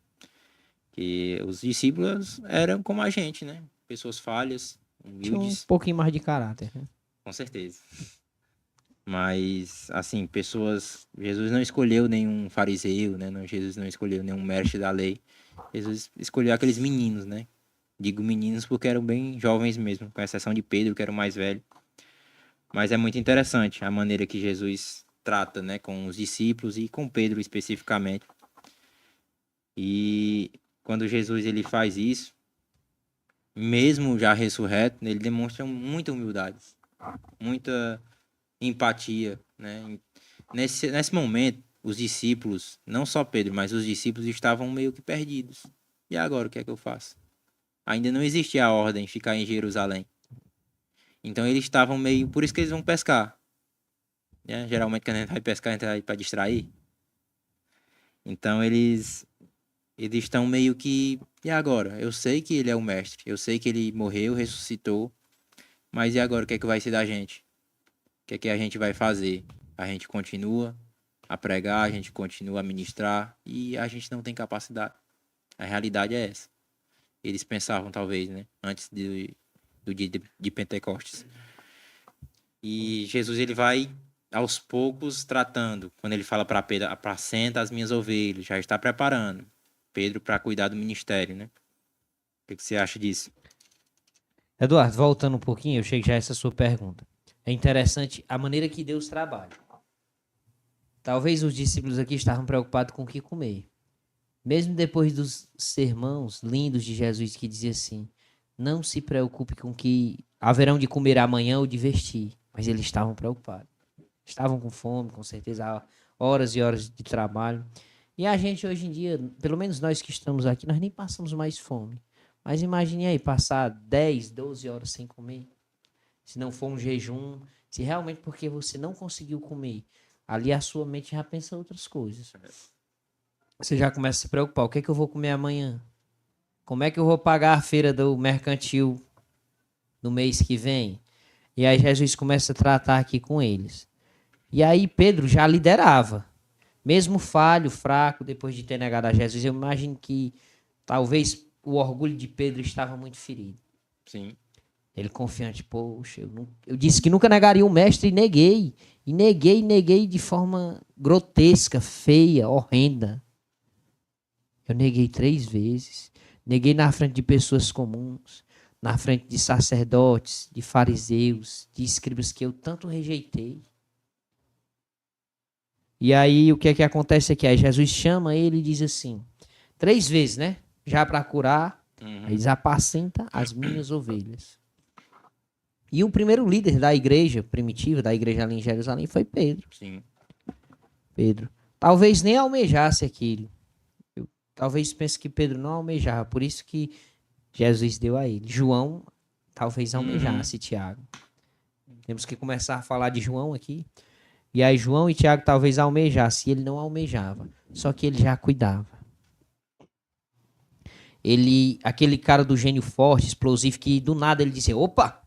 Que os discípulos eram como a gente, né? Pessoas falhas, Tinha um humildes, pouquinho mais de caráter, né? com certeza. Mas, assim, pessoas... Jesus não escolheu nenhum fariseu, né? Jesus não escolheu nenhum mestre da lei. Jesus escolheu aqueles meninos, né? Digo meninos porque eram bem jovens mesmo, com exceção de Pedro, que era o mais velho. Mas é muito interessante a maneira que Jesus trata, né, com os discípulos e com Pedro especificamente. E quando Jesus ele faz isso, mesmo já ressurreto, ele demonstra muita humildade, muita empatia, né? Nesse momento, os discípulos, não só Pedro, mas os discípulos estavam meio que perdidos. E agora, o que é que eu faço? Ainda não existia a ordem de ficar em Jerusalém. Então eles estavam meio... Por isso que eles vão pescar. Né? Geralmente quando a gente vai pescar, a gente vai para distrair. Então eles estão meio que... E agora? Eu sei que ele é o mestre. Eu sei que ele morreu, ressuscitou. Mas e agora? O que é que vai ser da gente? O que é que a gente vai fazer? A gente continua a pregar, a gente continua a ministrar. E a gente não tem capacidade. A realidade é essa. Eles pensavam, talvez, né? Antes do dia de Pentecostes. E Jesus, ele vai aos poucos tratando. Quando ele fala para Pedro, apacenta as minhas ovelhas, já está preparando Pedro para cuidar do ministério, né? O que você acha disso? Eduardo, voltando um pouquinho, eu chego já a essa sua pergunta. É interessante a maneira que Deus trabalha. Talvez os discípulos aqui estavam preocupados com o que comer. Mesmo depois dos sermãos lindos de Jesus que dizia assim, não se preocupe com o que haverão de comer amanhã ou de vestir. Mas eles estavam preocupados. Estavam com fome, com certeza, horas e horas de trabalho. E a gente hoje em dia, pelo menos nós que estamos aqui, nós nem passamos mais fome. Mas imagine aí, passar 10, 12 horas sem comer. Se não for um jejum, se realmente porque você não conseguiu comer, ali a sua mente já pensa outras coisas. Você já começa a se preocupar, o que é que eu vou comer amanhã? Como é que eu vou pagar a feira do mercantil no mês que vem? E aí Jesus começa a tratar aqui com eles. E aí Pedro já liderava. Mesmo falho, fraco, depois de ter negado a Jesus, eu imagino que talvez o orgulho de Pedro estava muito ferido. Sim. Ele confiante, poxa, eu disse que nunca negaria o mestre e neguei. E neguei de forma grotesca, feia, horrenda. Eu neguei 3 vezes. Neguei na frente de pessoas comuns, na frente de sacerdotes, de fariseus, de escribas que eu tanto rejeitei. E aí o que é que acontece aqui? Aí Jesus chama ele e diz assim, 3 vezes, né? já para curar. Uhum. Aí diz, apacenta as minhas ovelhas. E o primeiro líder da igreja primitiva, da igreja ali em Jerusalém, foi Pedro. Sim. Pedro. Talvez nem almejasse aquilo. Talvez pense que Pedro não almejava, por isso que Jesus deu a ele. João talvez almejasse Tiago. Temos que começar a falar de João aqui. E aí João e Tiago talvez almejassem, e ele não almejava. Só que ele já cuidava. Ele, aquele cara do gênio forte, explosivo, que do nada ele disse, opa,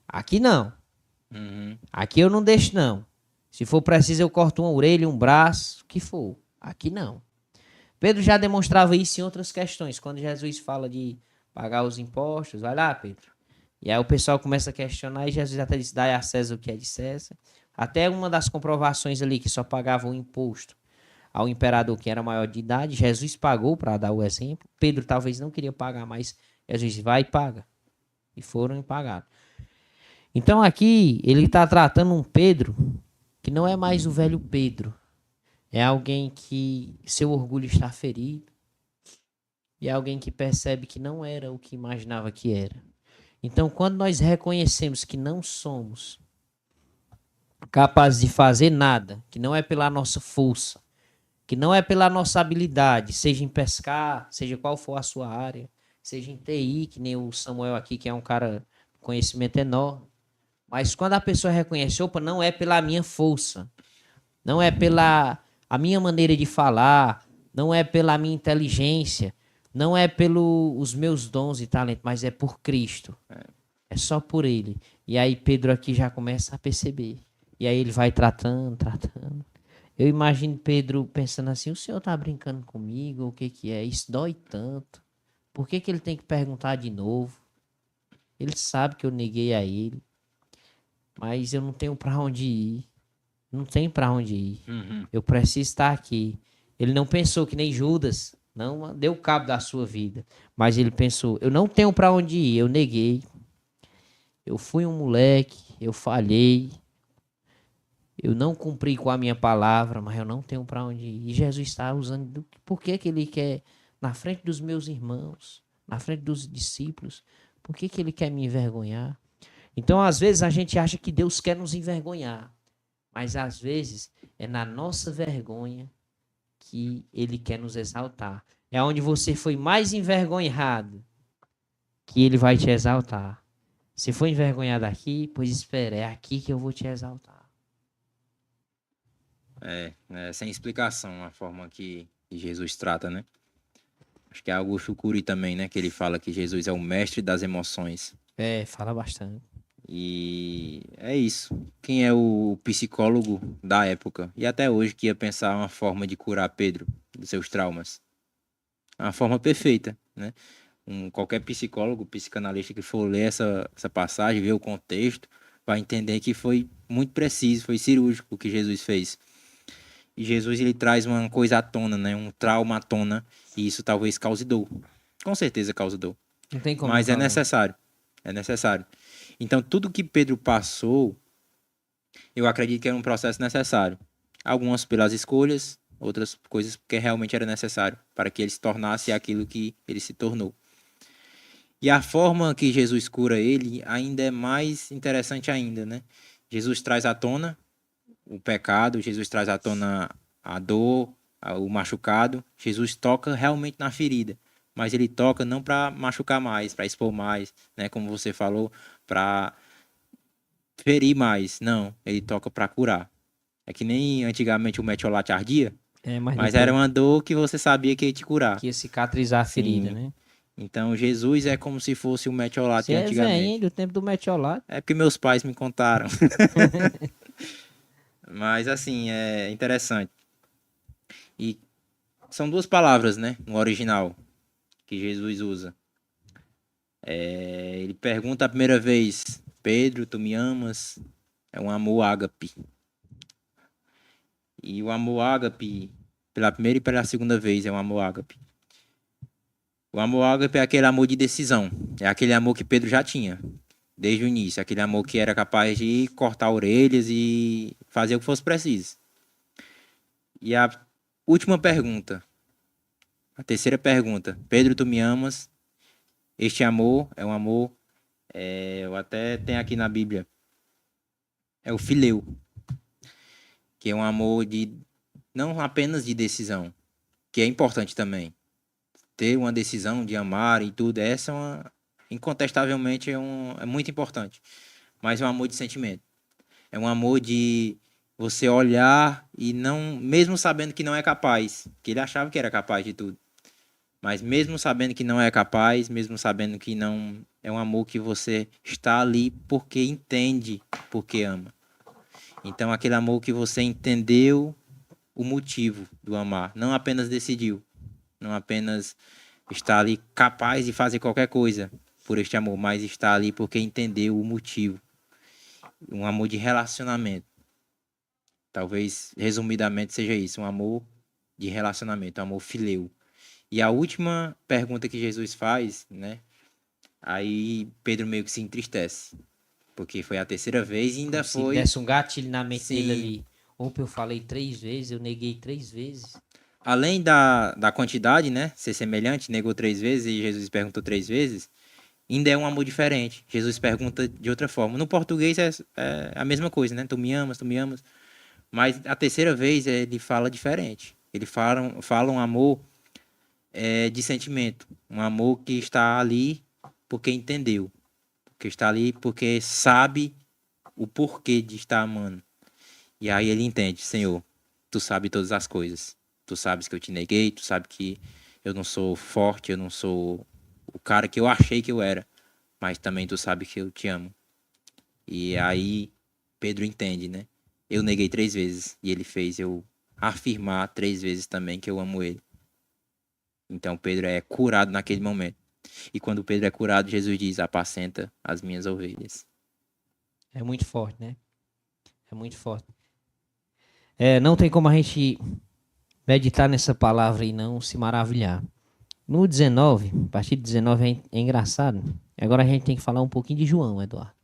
aqui não. Uhum. Aqui eu não deixo não. Se for preciso eu corto uma orelha, um braço, o que for. Aqui não. Pedro já demonstrava isso em outras questões. Quando Jesus fala de pagar os impostos, vai lá, Pedro. E aí o pessoal começa a questionar e Jesus até diz, dai a César o que é de César. Até uma das comprovações ali que só pagava o imposto ao imperador que era maior de idade, Jesus pagou para dar o exemplo. Pedro talvez não queria pagar, mas Jesus disse, vai e paga. E foram e pagaram. Então aqui ele está tratando um Pedro que não é mais o velho Pedro. É alguém que seu orgulho está ferido. E é alguém que percebe que não era o que imaginava que era. Então, quando nós reconhecemos que não somos capazes de fazer nada, que não é pela nossa força, que não é pela nossa habilidade, seja em pescar, seja qual for a sua área, seja em TI, que nem o Samuel aqui, que é um cara com conhecimento enorme. Mas quando a pessoa reconhece, opa, não é pela minha força, não é pela a minha maneira de falar, não é pela minha inteligência, não é pelos meus dons e talentos, mas é por Cristo. É só por Ele. E aí Pedro aqui já começa a perceber. E aí ele vai tratando. Eu imagino Pedro pensando assim, o senhor está brincando comigo? O que que é? Isso dói tanto. Por que que ele tem que perguntar de novo? Ele sabe que eu neguei a ele. Mas eu não tenho para onde ir. Não tem para onde ir. Uhum. Eu preciso estar aqui. Ele não pensou que nem Judas, não deu cabo da sua vida. Mas ele pensou, eu não tenho para onde ir, eu neguei. Eu fui um moleque, eu falhei. Eu não cumpri com a minha palavra, mas eu não tenho para onde ir. E Jesus está usando, por que que ele quer, na frente dos meus irmãos, na frente dos discípulos, por que que ele quer me envergonhar? Então, às vezes, a gente acha que Deus quer nos envergonhar. Mas às vezes é na nossa vergonha que ele quer nos exaltar. É onde você foi mais envergonhado que ele vai te exaltar. Se foi envergonhado aqui, pois espera, é aqui que eu vou te exaltar. É sem explicação a forma que Jesus trata, né? Acho que é Augusto Cury também, né? Que ele fala que Jesus é o mestre das emoções. Fala bastante. E é isso. Quem é o psicólogo da época e até hoje que ia pensar uma forma de curar Pedro dos seus traumas? Uma forma perfeita, né? Qualquer psicólogo, psicanalista que for ler essa passagem, ver o contexto, vai entender que foi muito preciso, foi cirúrgico o que Jesus fez. E Jesus ele traz uma coisa à tona, né? Um trauma à tona, e isso talvez cause dor. Com certeza causa dor. Não tem como Mas é não. necessário. É necessário. Então, tudo que Pedro passou, eu acredito que era um processo necessário. Algumas pelas escolhas, outras coisas porque realmente era necessário para que ele se tornasse aquilo que ele se tornou. E a forma que Jesus cura ele ainda é mais interessante ainda, né? Jesus traz à tona o pecado, Jesus traz à tona a dor, o machucado. Jesus toca realmente na ferida, mas ele toca não para machucar mais, para expor mais, né? Como você falou, para ferir mais. Não, ele toca para curar. É que nem antigamente o metiolate ardia, Mas mas depois era uma dor que você sabia que ia te curar. que ia cicatrizar a ferida, Sim. né? Então Jesus é como se fosse o metiolate Você de é velho, antigamente. hein? Do tempo do metiolate. É porque meus pais me contaram. Mas assim, é interessante. E são duas palavras, né? No original, que Jesus usa. Ele pergunta a primeira vez, Pedro, tu me amas? É um amor ágape. E o amor ágape, pela primeira e pela segunda vez, é um amor ágape. O amor ágape é aquele amor de decisão. É aquele amor que Pedro já tinha, desde o início. Aquele amor que era capaz de cortar orelhas e fazer o que fosse preciso. E a última pergunta, A terceira pergunta. Pedro, tu me amas? Este amor é um amor, eu até tenho aqui na Bíblia, é o fileu, que é um amor de não apenas de decisão, que é importante também. Ter uma decisão de amar e tudo, essa é incontestavelmente é muito importante. Mas é um amor de sentimento. É um amor de você olhar e não, mesmo sabendo que não é capaz, que ele achava que era capaz de tudo. Mas mesmo sabendo que não é capaz, mesmo sabendo que não, é um amor que você está ali porque entende, porque ama. Então aquele amor que você entendeu o motivo do amar, não apenas decidiu, não apenas está ali capaz de fazer qualquer coisa por este amor, mas está ali porque entendeu o motivo. Um amor de relacionamento. Talvez, resumidamente, seja isso, um amor de relacionamento, um amor fileu. E a última pergunta que Jesus faz, né? Aí Pedro meio que se entristece, porque foi a terceira vez e ainda Como se foi... desse um gatilho na mente dele Sim. ali. Opa, eu falei 3 vezes, eu neguei 3 vezes. Além da quantidade, né? Ser semelhante, negou 3 vezes e Jesus perguntou 3 vezes, ainda é um amor diferente. Jesus pergunta de outra forma. No português é a mesma coisa, né? Tu me amas, tu me amas. Mas a terceira vez ele fala diferente. Ele fala um amor de sentimento. Um amor que está ali porque entendeu. Que está ali porque sabe o porquê de estar amando. E aí ele entende, Senhor, tu sabe todas as coisas. Tu sabes que eu te neguei, tu sabe que eu não sou forte, eu não sou o cara que eu achei que eu era. Mas também tu sabe que eu te amo. E aí Pedro entende, né? Eu neguei 3 vezes e ele fez eu afirmar 3 vezes também que eu amo ele. Então Pedro é curado naquele momento. E quando Pedro é curado, Jesus diz: apacenta as minhas ovelhas. É muito forte, né? É muito forte. Não tem como a gente meditar nessa palavra e não se maravilhar. No 19, a partir de 19 é engraçado. Agora a gente tem que falar um pouquinho de João, Eduardo.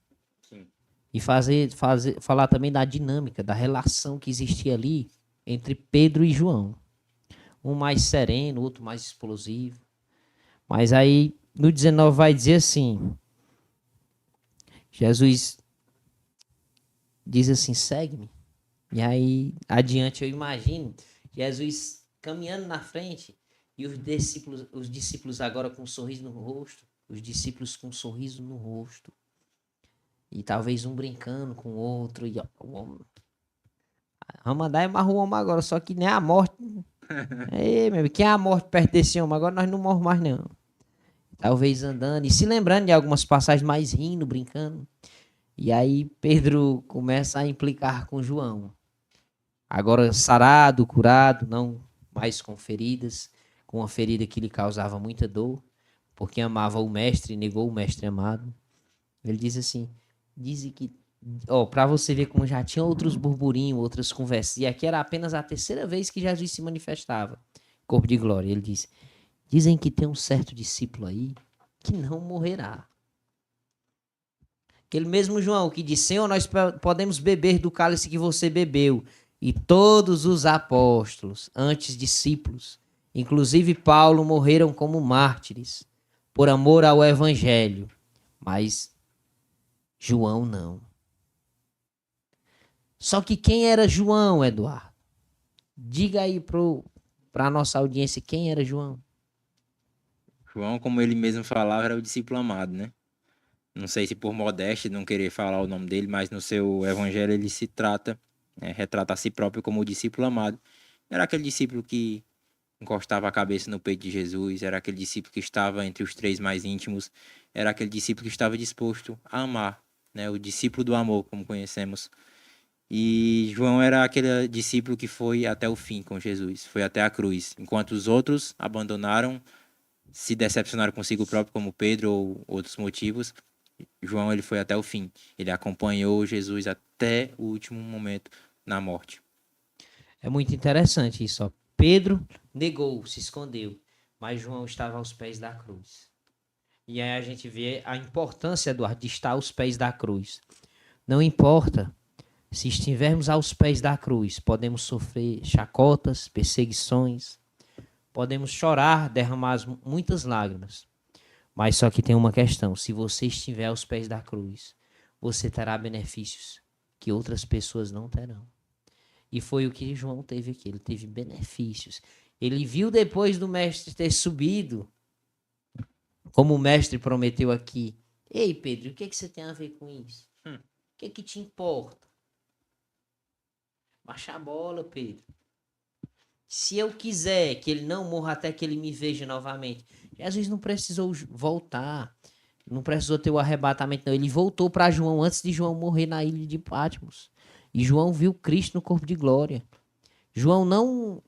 Sim. E falar também da dinâmica, da relação que existia ali entre Pedro e João. Um mais sereno, outro mais explosivo. Mas aí, no 19 vai dizer assim, Jesus diz assim, segue-me. E aí, adiante, eu imagino Jesus caminhando na frente e os discípulos agora com um sorriso no rosto, os discípulos com um sorriso no rosto. E talvez um brincando com o outro. E, ó, vamos andar e amarrar o homem agora, só que nem a morte. Ei, meu, quem é a morte perto desse homem? Agora nós não morremos mais, não. Talvez andando e se lembrando de algumas passagens, mais rindo, brincando. E aí Pedro começa a implicar com João. Agora sarado, curado, não mais com feridas, com uma ferida que lhe causava muita dor, porque amava o mestre e negou o mestre amado. Ele diz assim, dizem que, para você ver como já tinha outros burburinhos, outras conversas, e aqui era apenas a terceira vez que Jesus se manifestava, corpo de glória. Ele diz, dizem que tem um certo discípulo aí que não morrerá. Aquele mesmo João que disse, Senhor, nós podemos beber do cálice que você bebeu. E todos os apóstolos, antes discípulos, inclusive Paulo, morreram como mártires, por amor ao evangelho. Mas João não. Só que quem era João, Eduardo? Diga aí para a nossa audiência quem era João. João, como ele mesmo falava, era o discípulo amado, né? Não sei se por modéstia, não querer falar o nome dele, mas no seu evangelho ele se retrata a si próprio como o discípulo amado. Era aquele discípulo que encostava a cabeça no peito de Jesus, era aquele discípulo que estava entre os 3 mais íntimos, era aquele discípulo que estava disposto a amar, né? O discípulo do amor, como conhecemos. E João era aquele discípulo que foi até o fim com Jesus, foi até a cruz, enquanto os outros abandonaram, se decepcionaram consigo próprio, como Pedro ou outros motivos. João, ele foi até o fim. Ele acompanhou Jesus até o último momento na morte. É muito interessante isso, ó. Pedro negou, se escondeu, mas João estava aos pés da cruz. E aí a gente vê a importância, Eduardo, de estar aos pés da cruz. Não importa se estivermos aos pés da cruz, podemos sofrer chacotas, perseguições, podemos chorar, derramar muitas lágrimas. Mas só que tem uma questão: se você estiver aos pés da cruz, você terá benefícios que outras pessoas não terão. E foi o que João teve aqui, ele teve benefícios. Ele viu depois do mestre ter subido, como o mestre prometeu aqui. Ei, Pedro, o que você tem a ver com isso? O que te importa? Baixa a bola, Pedro. Se eu quiser que ele não morra até que ele me veja novamente. Jesus não precisou voltar. Não precisou ter o arrebatamento, não. Ele voltou para João antes de João morrer na ilha de Patmos. E João viu Cristo no corpo de glória. João não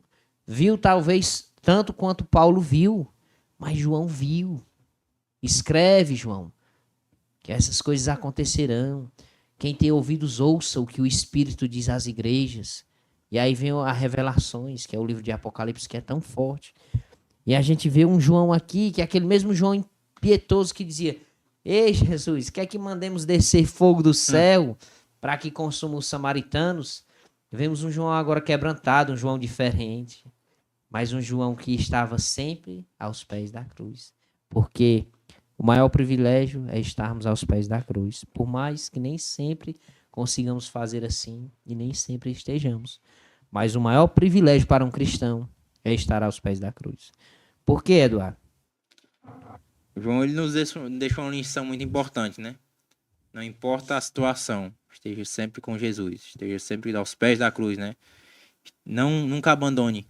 viu, talvez, tanto quanto Paulo viu. Mas João viu. Escreve, João, que essas coisas acontecerão. Quem tem ouvidos, ouça o que o Espírito diz às igrejas. E aí vem as revelações, que é o livro de Apocalipse, que é tão forte. E a gente vê um João aqui, que é aquele mesmo João impietoso que dizia: ei, Jesus, quer que mandemos descer fogo do céu para que consuma os samaritanos? Vemos um João agora quebrantado, um João diferente. Mas um João que estava sempre aos pés da cruz. Porque o maior privilégio é estarmos aos pés da cruz. Por mais que nem sempre consigamos fazer assim e nem sempre estejamos. Mas o maior privilégio para um cristão é estar aos pés da cruz. Por quê, Eduardo? João, ele nos deixou uma lição muito importante, né? Não importa a situação, esteja sempre com Jesus, esteja sempre aos pés da cruz, né? Nunca abandone,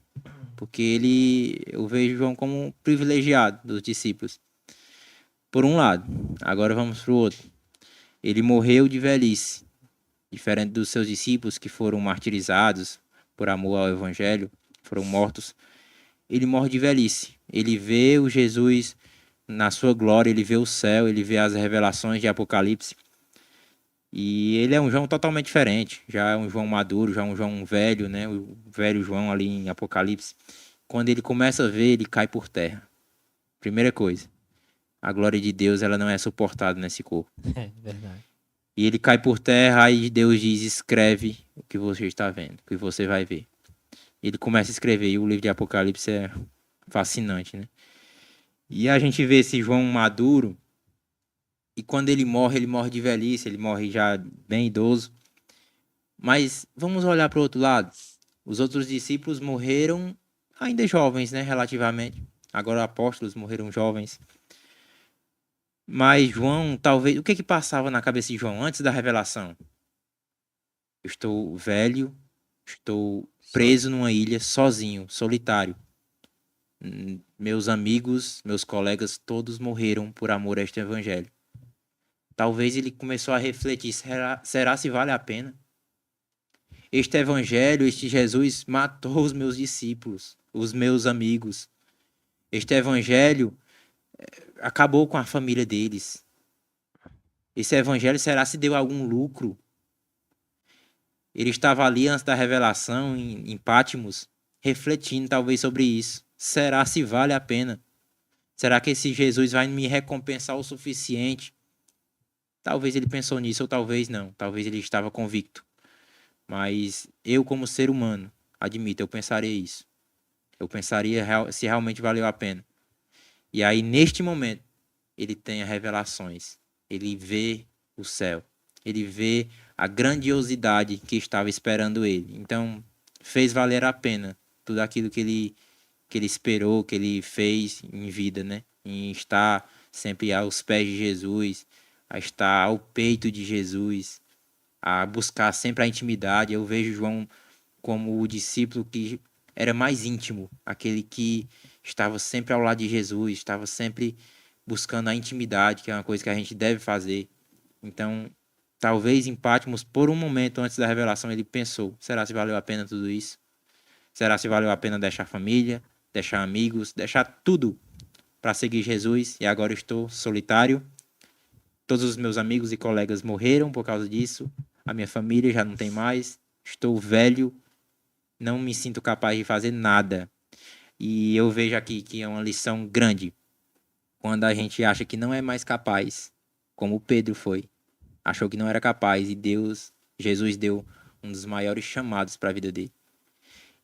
porque eu vejo João como um privilegiado dos discípulos. Por um lado, agora vamos para o outro. Ele morreu de velhice, diferente dos seus discípulos que foram martirizados por amor ao evangelho, foram mortos. Ele morre de velhice. Ele vê o Jesus na sua glória, ele vê o céu, ele vê as revelações de Apocalipse. E ele é um João totalmente diferente. Já é um João maduro, já é um João velho, né? O velho João ali em Apocalipse. Quando ele começa a ver, ele cai por terra. Primeira coisa, a glória de Deus, ela não é suportada nesse corpo. É verdade. E ele cai por terra, aí Deus diz: escreve o que você está vendo, o que você vai ver. Ele começa a escrever, e o livro de Apocalipse é fascinante, né? E a gente vê esse João maduro, e quando ele morre de velhice, ele morre já bem idoso. Mas vamos olhar para o outro lado. Os outros discípulos morreram ainda jovens, né, relativamente. Agora apóstolos morreram jovens. Mas João, talvez, o que passava na cabeça de João antes da revelação? Eu estou velho, estou preso numa ilha, sozinho, solitário. Meus amigos, meus colegas, todos morreram por amor a este evangelho. Talvez ele começou a refletir, será se vale a pena? Este evangelho, este Jesus matou os meus discípulos, os meus amigos. Este evangelho acabou com a família deles. Esse evangelho, será se deu algum lucro? Ele estava ali antes da revelação, em Patmos, refletindo talvez sobre isso. Será se vale a pena? Será que esse Jesus vai me recompensar o suficiente? Talvez ele pensou nisso, ou talvez não. Talvez ele estava convicto. Mas eu, como ser humano, admito, eu pensaria isso. Eu pensaria se realmente valeu a pena. E aí, neste momento, ele tem as revelações. Ele vê o céu. Ele vê a grandiosidade que estava esperando ele. Então, fez valer a pena tudo aquilo que ele esperou, que ele fez em vida, né? Em estar sempre aos pés de Jesus, a estar ao peito de Jesus, a buscar sempre a intimidade. Eu vejo João como o discípulo que era mais íntimo, aquele que estava sempre ao lado de Jesus, estava sempre buscando a intimidade, que é uma coisa que a gente deve fazer. Então, talvez em Patmos, por um momento antes da revelação, ele pensou: será se valeu a pena tudo isso? Será se valeu a pena deixar família, deixar amigos, deixar tudo para seguir Jesus? E agora estou solitário. Todos os meus amigos e colegas morreram por causa disso. A minha família já não tem mais. Estou velho. Não me sinto capaz de fazer nada. E eu vejo aqui que é uma lição grande. Quando a gente acha que não é mais capaz, como Pedro foi. Achou que não era capaz e Jesus deu um dos maiores chamados para a vida dele.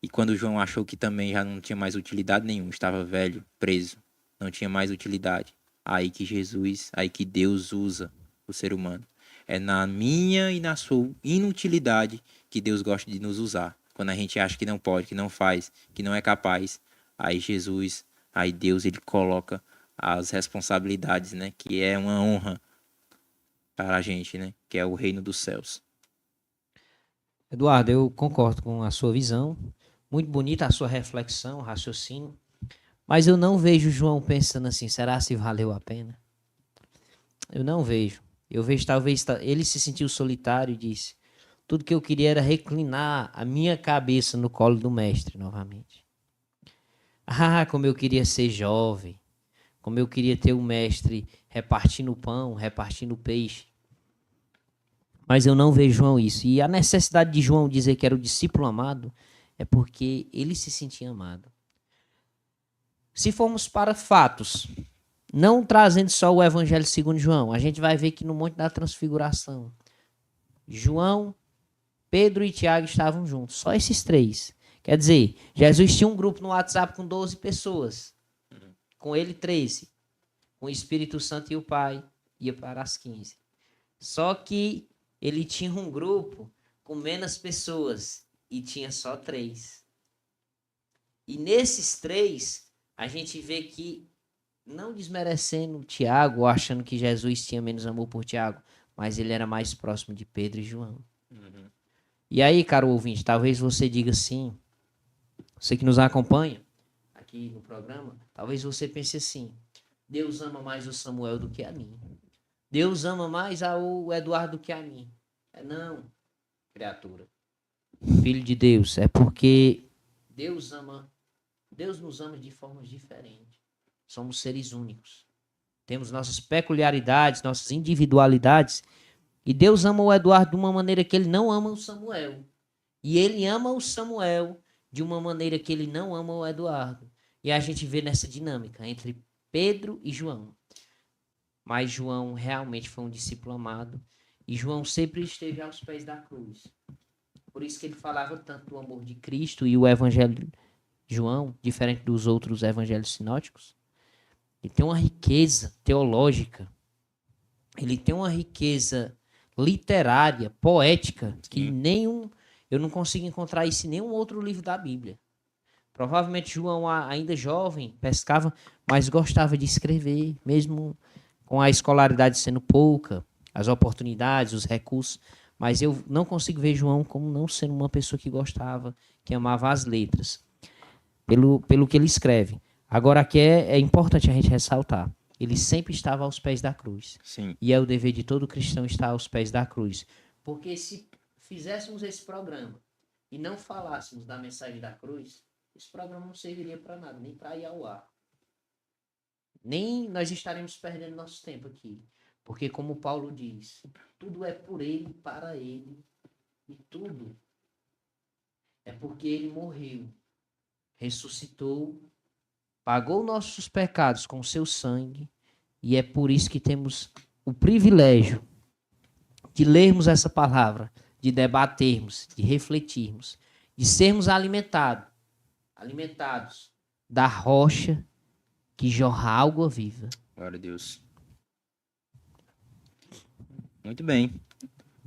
E quando João achou que também já não tinha mais utilidade nenhuma, estava velho, preso, não tinha mais utilidade, aí que Deus usa o ser humano. É na minha e na sua inutilidade que Deus gosta de nos usar. Quando a gente acha que não pode, que não faz, que não é capaz, aí Jesus, aí Deus, ele coloca as responsabilidades, né? Que é uma honra para a gente, né? Que é o reino dos céus. Eduardo, eu concordo com a sua visão. Muito bonita a sua reflexão, raciocínio. Mas eu não vejo João pensando assim, será se valeu a pena? Eu não vejo. Eu vejo talvez ele se sentiu solitário e disse: tudo que eu queria era reclinar a minha cabeça no colo do mestre novamente. Ah, como eu queria ser jovem. Como eu queria ter o mestre repartindo o pão, repartindo o peixe. Mas eu não vejo João isso. E a necessidade de João dizer que era o discípulo amado é porque ele se sentia amado. Se formos para fatos, não trazendo só o Evangelho segundo João, a gente vai ver que no Monte da Transfiguração, João, Pedro e Tiago estavam juntos. Só esses três. Quer dizer, Jesus tinha um grupo no WhatsApp com 12 pessoas. Com ele, 13. Com o Espírito Santo e o Pai, ia para as 15. Só que ele tinha um grupo com menos pessoas e tinha só 3. E nesses 3, a gente vê que, não desmerecendo Tiago, ou achando que Jesus tinha menos amor por Tiago, mas ele era mais próximo de Pedro e João. E aí, caro ouvinte, talvez você diga assim, você que nos acompanha aqui no programa, talvez você pense assim: Deus ama mais o Samuel do que a mim. Deus ama mais o Eduardo do que a mim. Não, criatura. Filho de Deus, é porque Deus nos ama de formas diferentes. Somos seres únicos. Temos nossas peculiaridades, nossas individualidades. E Deus ama o Eduardo de uma maneira que ele não ama o Samuel. E ele ama o Samuel de uma maneira que ele não ama o Eduardo. E a gente vê nessa dinâmica entre Pedro e João. Mas João realmente foi um discípulo amado. E João sempre esteve aos pés da cruz. Por isso que ele falava tanto do amor de Cristo. E o evangelho de João, diferente dos outros evangelhos sinóticos, ele tem uma riqueza teológica. Ele tem uma riqueza literária, poética, que eu não consigo encontrar isso em nenhum outro livro da Bíblia. Provavelmente João, ainda jovem, pescava, mas gostava de escrever, mesmo com a escolaridade sendo pouca, as oportunidades, os recursos. Mas eu não consigo ver João como não sendo uma pessoa que gostava, que amava as letras, pelo que ele escreve. Agora, aqui é importante a gente ressaltar: ele sempre estava aos pés da cruz. Sim. E é o dever de todo cristão estar aos pés da cruz. Porque se fizéssemos esse programa e não falássemos da mensagem da cruz, esse programa não serviria para nada, nem para ir ao ar. Nem nós estaremos perdendo nosso tempo aqui. Porque, como Paulo diz, tudo é por ele, para ele, e tudo é porque ele morreu, ressuscitou, pagou nossos pecados com seu sangue, e é por isso que temos o privilégio de lermos essa palavra, de debatermos, de refletirmos, de sermos alimentados da rocha que jorra água viva. Glória a Deus. Muito bem.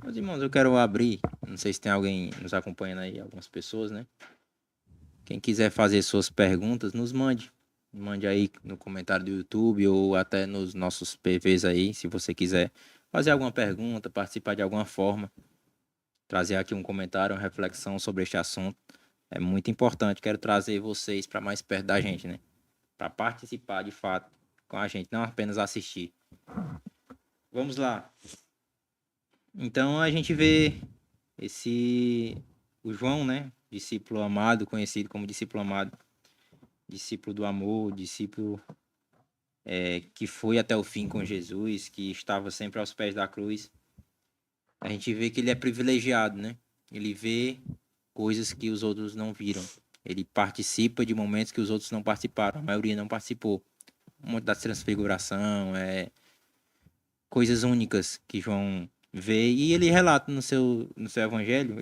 Meus irmãos, eu quero abrir, não sei se tem alguém nos acompanhando aí, algumas pessoas, né? Quem quiser fazer suas perguntas, nos mande. Mande aí no comentário do YouTube ou até nos nossos PVs aí, se você quiser fazer alguma pergunta, participar de alguma forma, trazer aqui um comentário, uma reflexão sobre este assunto. É muito importante. Quero trazer vocês para mais perto da gente, né? Para participar de fato com a gente, não apenas assistir. Vamos lá. Então a gente vê o João, né? Discípulo amado, conhecido como discípulo amado, discípulo do amor, discípulo que foi até o fim com Jesus, que estava sempre aos pés da cruz. A gente vê que ele é privilegiado, né? Ele vê coisas que os outros não viram. Ele participa de momentos que os outros não participaram. A maioria não participou. Um monte da transfiguração, coisas únicas que João vê. E ele relata no seu evangelho.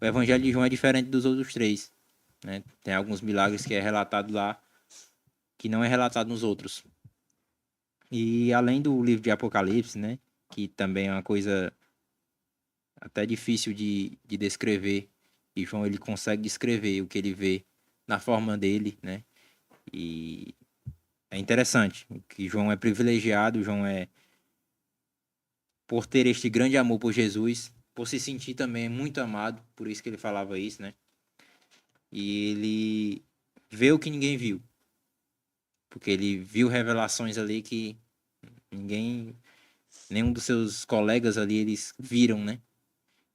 O evangelho de João é diferente dos outros 3. né? Tem alguns milagres que é relatado lá, que não é relatado nos outros. E além do livro de Apocalipse, né? Que também é uma coisa até difícil de descrever. E João, ele consegue descrever o que ele vê na forma dele, né? E é interessante que João é privilegiado, João é, por ter este grande amor por Jesus, por se sentir também muito amado, por isso que ele falava isso, né? E ele vê o que ninguém viu, porque ele viu revelações ali que ninguém, nenhum dos seus colegas ali, eles viram, né?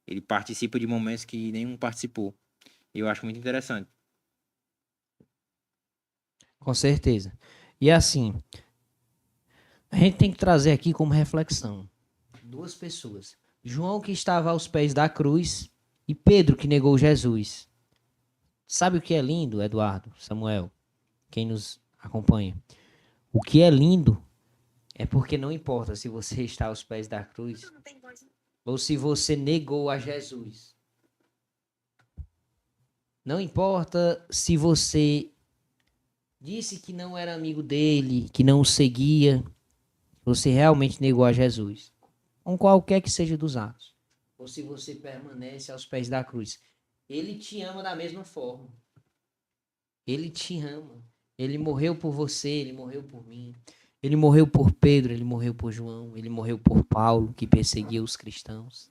Ele participa de momentos que nenhum participou. E eu acho muito interessante. Com certeza. E assim, a gente tem que trazer aqui como reflexão duas pessoas. João, que estava aos pés da cruz, e Pedro, que negou Jesus. Sabe o que é lindo, Eduardo, Samuel, quem nos acompanha? O que é lindo é porque não importa se você está aos pés da cruz ou se você negou a Jesus. Não importa se você disse que não era amigo dele, que não o seguia, você realmente negou a Jesus. Com qualquer que seja dos atos. Ou se você permanece aos pés da cruz. Ele te ama da mesma forma. Ele te ama. Ele morreu por você, ele morreu por mim. Ele morreu por Pedro, ele morreu por João, ele morreu por Paulo, que perseguia os cristãos.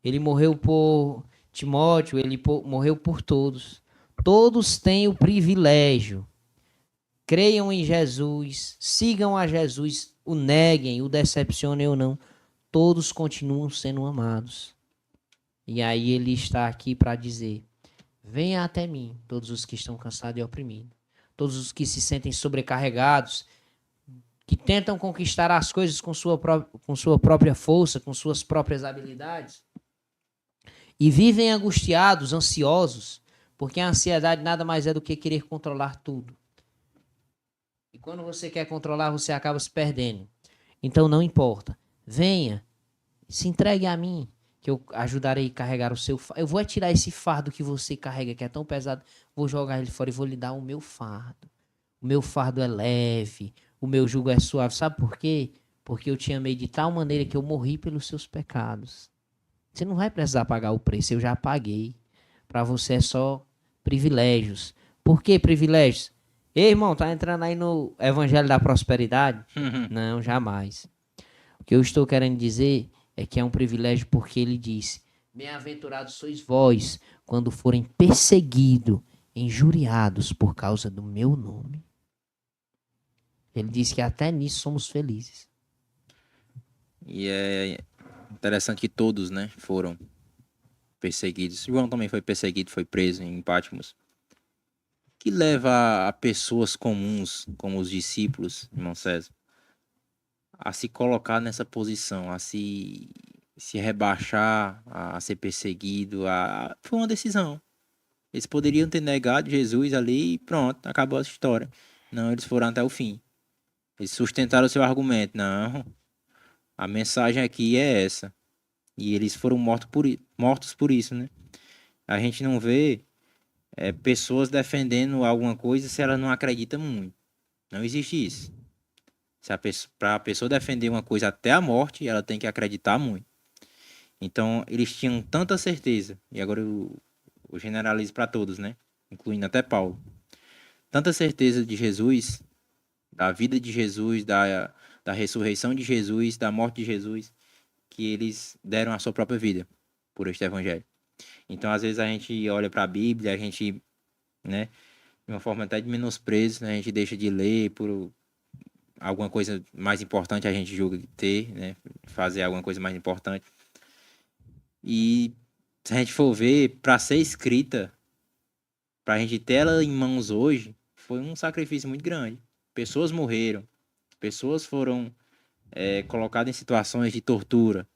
Ele morreu por Timóteo, morreu por todos. Todos têm o privilégio. Creiam em Jesus, sigam a Jesus, o neguem, o decepcionem ou não. Todos continuam sendo amados. E aí ele está aqui para dizer: venha até mim, todos os que estão cansados e oprimidos, todos os que se sentem sobrecarregados, que tentam conquistar as coisas com sua própria força, com suas próprias habilidades, e vivem angustiados, ansiosos, porque a ansiedade nada mais é do que querer controlar tudo. E quando você quer controlar, você acaba se perdendo. Então não importa. Venha, se entregue a mim, que eu ajudarei a carregar o seu fardo. Eu vou tirar esse fardo que você carrega, que é tão pesado, vou jogar ele fora e vou lhe dar o meu fardo. O meu fardo é leve, o meu jugo é suave. Sabe por quê? Porque eu te amei de tal maneira que eu morri pelos seus pecados. Você não vai precisar pagar o preço, eu já paguei. Para você é só privilégios. Por que privilégios? Ei, irmão, tá entrando aí no evangelho da prosperidade? Não, jamais. O que eu estou querendo dizer é que é um privilégio porque ele disse: bem-aventurados sois vós quando forem perseguidos, injuriados por causa do meu nome. Ele disse que até nisso somos felizes. E é interessante que todos, né, foram perseguidos. João também foi perseguido, foi preso em Patmos. Que leva a pessoas comuns, como os discípulos, irmão César, a se colocar nessa posição, a se rebaixar, a ser perseguido. Foi uma decisão. Eles poderiam ter negado Jesus ali e pronto, acabou a história. Não, eles foram até o fim. Eles sustentaram o seu argumento. Não, a mensagem aqui é essa. E eles foram mortos por isso, né? A gente não vê pessoas defendendo alguma coisa se ela não acredita muito. Não existe isso. Para a pessoa defender uma coisa até a morte, ela tem que acreditar muito. Então, eles tinham tanta certeza, e agora eu generalizo para todos, né? Incluindo até Paulo. Tanta certeza de Jesus, da vida de Jesus, da ressurreição de Jesus, da morte de Jesus, que eles deram a sua própria vida por este evangelho. Então, às vezes a gente olha para a Bíblia, a gente, né, de uma forma até de menosprezo, né, a gente deixa de ler por alguma coisa mais importante a gente julga ter, né, fazer alguma coisa mais importante. E se a gente for ver, para ser escrita, para a gente ter ela em mãos hoje, foi um sacrifício muito grande. Pessoas morreram, pessoas foram colocadas em situações de tortura.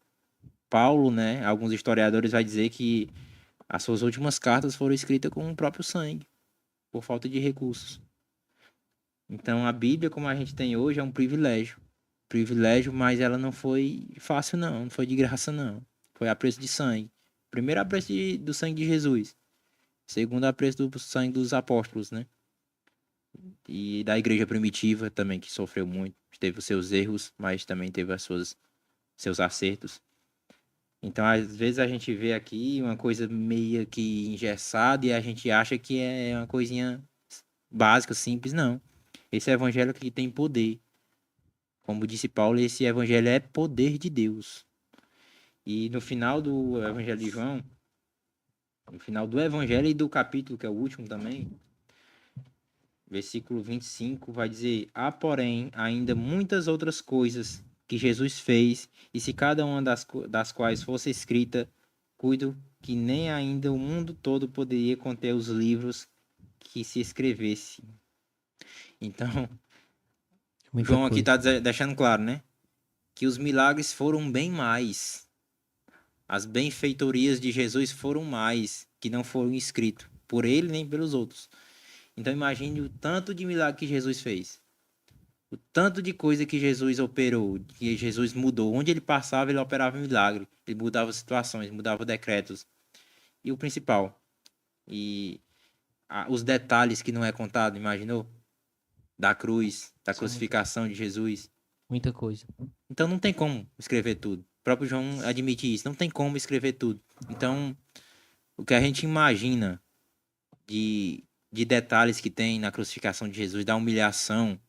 Paulo, né, alguns historiadores vai dizer que as suas últimas cartas foram escritas com o próprio sangue, por falta de recursos. Então a Bíblia, como a gente tem hoje, é um privilégio. Privilégio, mas ela não foi fácil não foi de graça não. Foi a preço de sangue. Primeiro a preço do sangue de Jesus. segundo o apreço do sangue dos apóstolos, né? E da igreja primitiva também, que sofreu muito, teve os seus erros, mas também teve seus acertos. Então, às vezes a gente vê aqui uma coisa meio que engessada e a gente acha que é uma coisinha básica, simples, não. Esse evangelho que tem poder. Como disse Paulo, esse evangelho é poder de Deus. E no final do evangelho de João, no final do evangelho e do capítulo, que é o último também, versículo 25, vai dizer: há, porém, ainda muitas outras coisas que Jesus fez, e se cada uma das quais fosse escrita, cuido que nem ainda o mundo todo poderia conter os livros que se escrevesse. Então, Muita João aqui coisa. está deixando claro, né? Que os milagres foram bem mais. As benfeitorias de Jesus foram mais, que não foram escritos por ele nem pelos outros. Então imagine o tanto de milagre que Jesus fez. O tanto de coisa que Jesus operou, que Jesus mudou. Onde ele passava, ele operava milagre. Ele mudava situações, mudava decretos. E o principal, os detalhes que não é contado, imaginou? Da cruz, da São crucificação de Jesus. muita coisa. Então não tem como escrever tudo. O próprio João admite isso. Não tem como escrever tudo. Então, o que a gente imagina de detalhes que tem na crucificação de Jesus, da humilhação,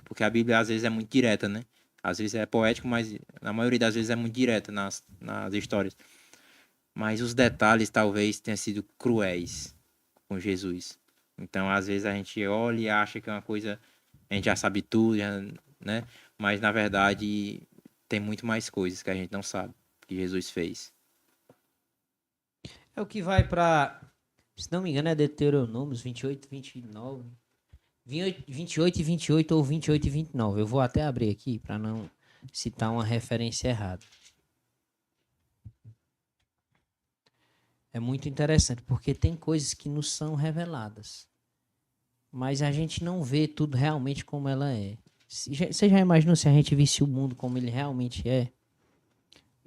porque a Bíblia às vezes é muito direta, né? Às vezes é poético, mas na maioria das vezes é muito direta nas histórias. Mas os detalhes talvez tenham sido cruéis com Jesus. Então, às vezes a gente olha e acha que é uma coisa, a gente já sabe tudo, né? Mas na verdade tem muito mais coisas que a gente não sabe que Jesus fez. É o que vai para, se não me engano, é Deuteronômios 28, 29. 28 e 28 ou 28 e 29. Eu vou até abrir aqui para não citar uma referência errada. É muito interessante porque tem coisas que nos são reveladas, mas a gente não vê tudo realmente como ela é. Você já imaginou se a gente visse o mundo como ele realmente é?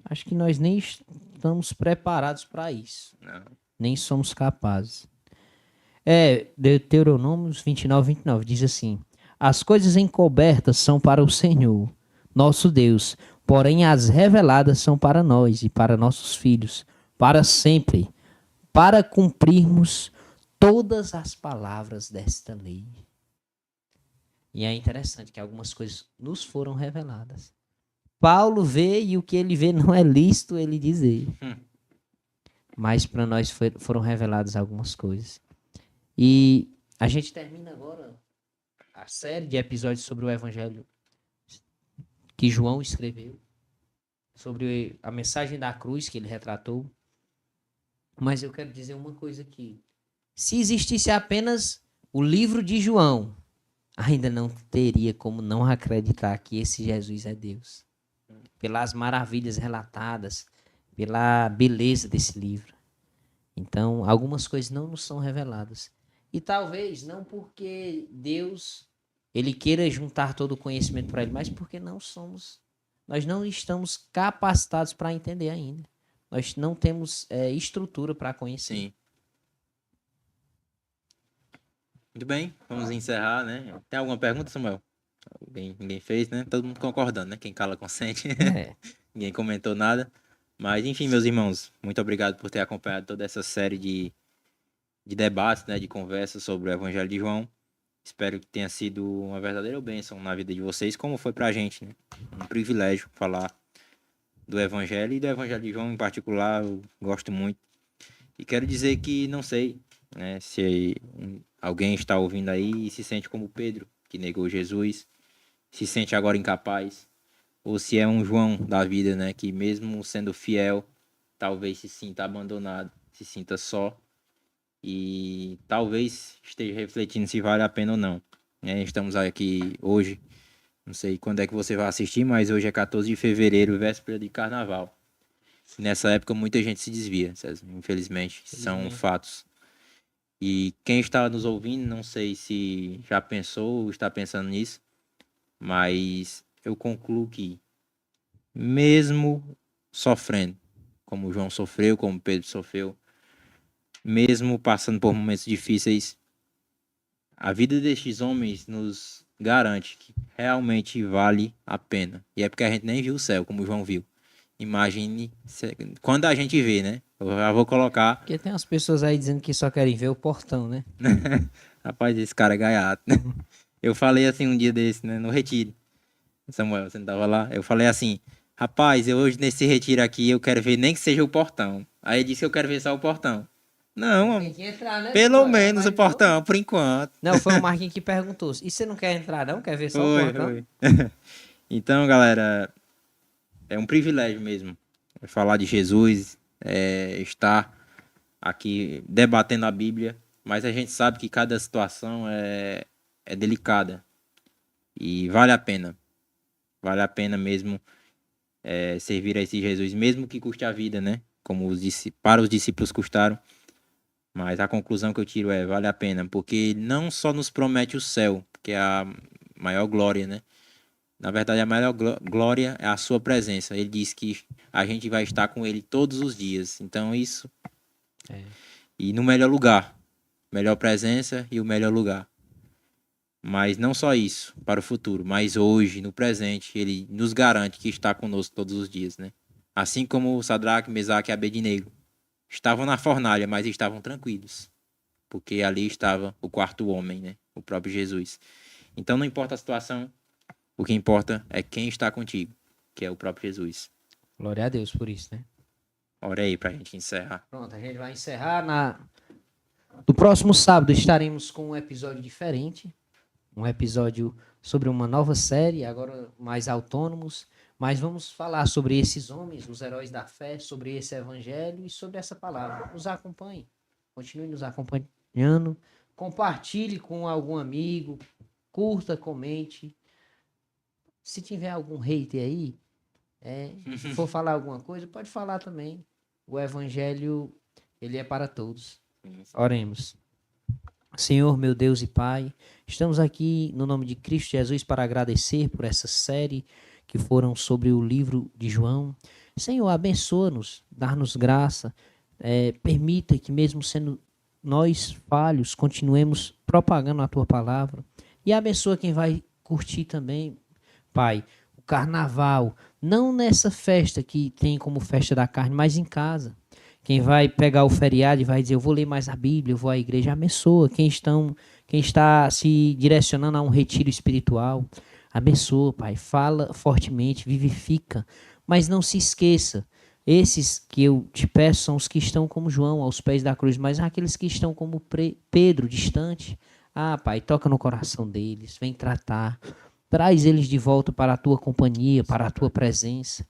Acho que nós nem estamos preparados para isso. Não. Nem somos capazes. Deuteronômios 29, 29 diz assim: as coisas encobertas são para o Senhor, nosso Deus, porém as reveladas são para nós e para nossos filhos, para sempre, para cumprirmos todas as palavras desta lei. E é interessante que algumas coisas nos foram reveladas. Paulo vê e o que ele vê não é lícito ele dizer. Mas para nós foram reveladas algumas coisas. E a gente termina agora a série de episódios sobre o Evangelho que João escreveu, sobre a mensagem da cruz que ele retratou. Mas eu quero dizer uma coisa aqui. Se existisse apenas o livro de João, ainda não teria como não acreditar que esse Jesus é Deus. Pelas maravilhas relatadas, pela beleza desse livro. Então, algumas coisas não nos são reveladas. E talvez não porque Deus ele queira juntar todo o conhecimento para ele, mas porque nós não estamos capacitados para entender ainda. Nós não temos estrutura para conhecer. Sim. Muito bem, vamos encerrar, né? Tem alguma pergunta, Samuel? Ninguém fez, né? Todo mundo concordando, né? Quem cala consente. Ninguém comentou nada. Mas, enfim, meus irmãos, muito obrigado por ter acompanhado toda essa série de debates, né? De conversas sobre o Evangelho de João. Espero que tenha sido uma verdadeira bênção na vida de vocês, como foi pra gente, né? Um privilégio falar do Evangelho e do Evangelho de João em particular, eu gosto muito. E quero dizer que não sei, né? Se alguém está ouvindo aí e se sente como Pedro, que negou Jesus, se sente agora incapaz, ou se é um João da vida, né, que mesmo sendo fiel, talvez se sinta abandonado, se sinta só e talvez esteja refletindo se vale a pena ou não. Estamos aqui hoje, não sei quando é que você vai assistir, mas hoje é 14 de fevereiro, véspera de carnaval. Nessa época muita gente se desvia, César, infelizmente, são fatos. E quem está nos ouvindo, não sei se já pensou ou está pensando nisso, mas eu concluo que mesmo sofrendo, como João sofreu, como Pedro sofreu, mesmo passando por momentos difíceis, a vida destes homens nos garante que realmente vale a pena. E é porque a gente nem viu o céu, como o João viu. Imagine quando a gente vê, né? Eu já vou colocar. Porque tem umas pessoas aí dizendo que só querem ver o portão, né? Rapaz, esse cara é gaiato. Eu falei assim um dia desse, né? No retiro. Samuel, você não tava lá? Eu falei assim, rapaz, eu hoje nesse retiro aqui eu quero ver nem que seja o portão. Aí ele disse que eu quero ver só o portão. Não, Tem que entrar, né, pelo Samuel? menos o Mas não. portão, por enquanto. Não, foi o Marquinhos que perguntou. E você não quer entrar, não? Quer ver só o Foi, portão? foi. Então, galera, é um privilégio mesmo falar de Jesus, estar aqui debatendo a Bíblia, mas a gente sabe que cada situação é delicada e vale a pena. Vale a pena mesmo servir a esse Jesus, mesmo que custe a vida, né? Como para os discípulos custaram. Mas a conclusão que eu tiro vale a pena, porque ele não só nos promete o céu, que é a maior glória, né? Na verdade, a maior glória é a sua presença. Ele diz que a gente vai estar com ele todos os dias. Então, isso. E no melhor lugar. Melhor presença e o melhor lugar. Mas não só isso para o futuro, mas hoje, no presente, ele nos garante que está conosco todos os dias, né? Assim como Sadraque, Mesaque e Abednego estavam na fornalha, mas estavam tranquilos, porque ali estava o quarto homem, né? O próprio Jesus. Então não importa a situação, o que importa é quem está contigo, que é o próprio Jesus. Glória a Deus por isso, né? Ora aí pra gente encerrar. Pronto, a gente vai encerrar no próximo sábado estaremos com um episódio diferente. Um episódio sobre uma nova série, agora mais autônomos. Mas vamos falar sobre esses homens, os heróis da fé, sobre esse evangelho e sobre essa palavra. Nos acompanhe. Continue nos acompanhando. Compartilhe com algum amigo. Curta, comente. Se tiver algum hater aí, for falar alguma coisa, pode falar também. O evangelho, ele é para todos. Oremos. Senhor, meu Deus e Pai, estamos aqui no nome de Cristo Jesus para agradecer por essa série que foram sobre o livro de João. Senhor, abençoa-nos, dá-nos graça, permita que mesmo sendo nós falhos, continuemos propagando a Tua palavra e abençoa quem vai curtir também, Pai, o carnaval, não nessa festa que tem como festa da carne, mas em casa. Quem vai pegar o feriado e vai dizer, eu vou ler mais a Bíblia, eu vou à igreja, abençoa. Quem está se direcionando a um retiro espiritual, abençoa, Pai. Fala fortemente, vivifica. Mas não se esqueça, esses que eu te peço são os que estão como João, aos pés da cruz, mas aqueles que estão como Pedro, distante. Pai, toca no coração deles, vem tratar. Traz eles de volta para a tua companhia, para a tua presença.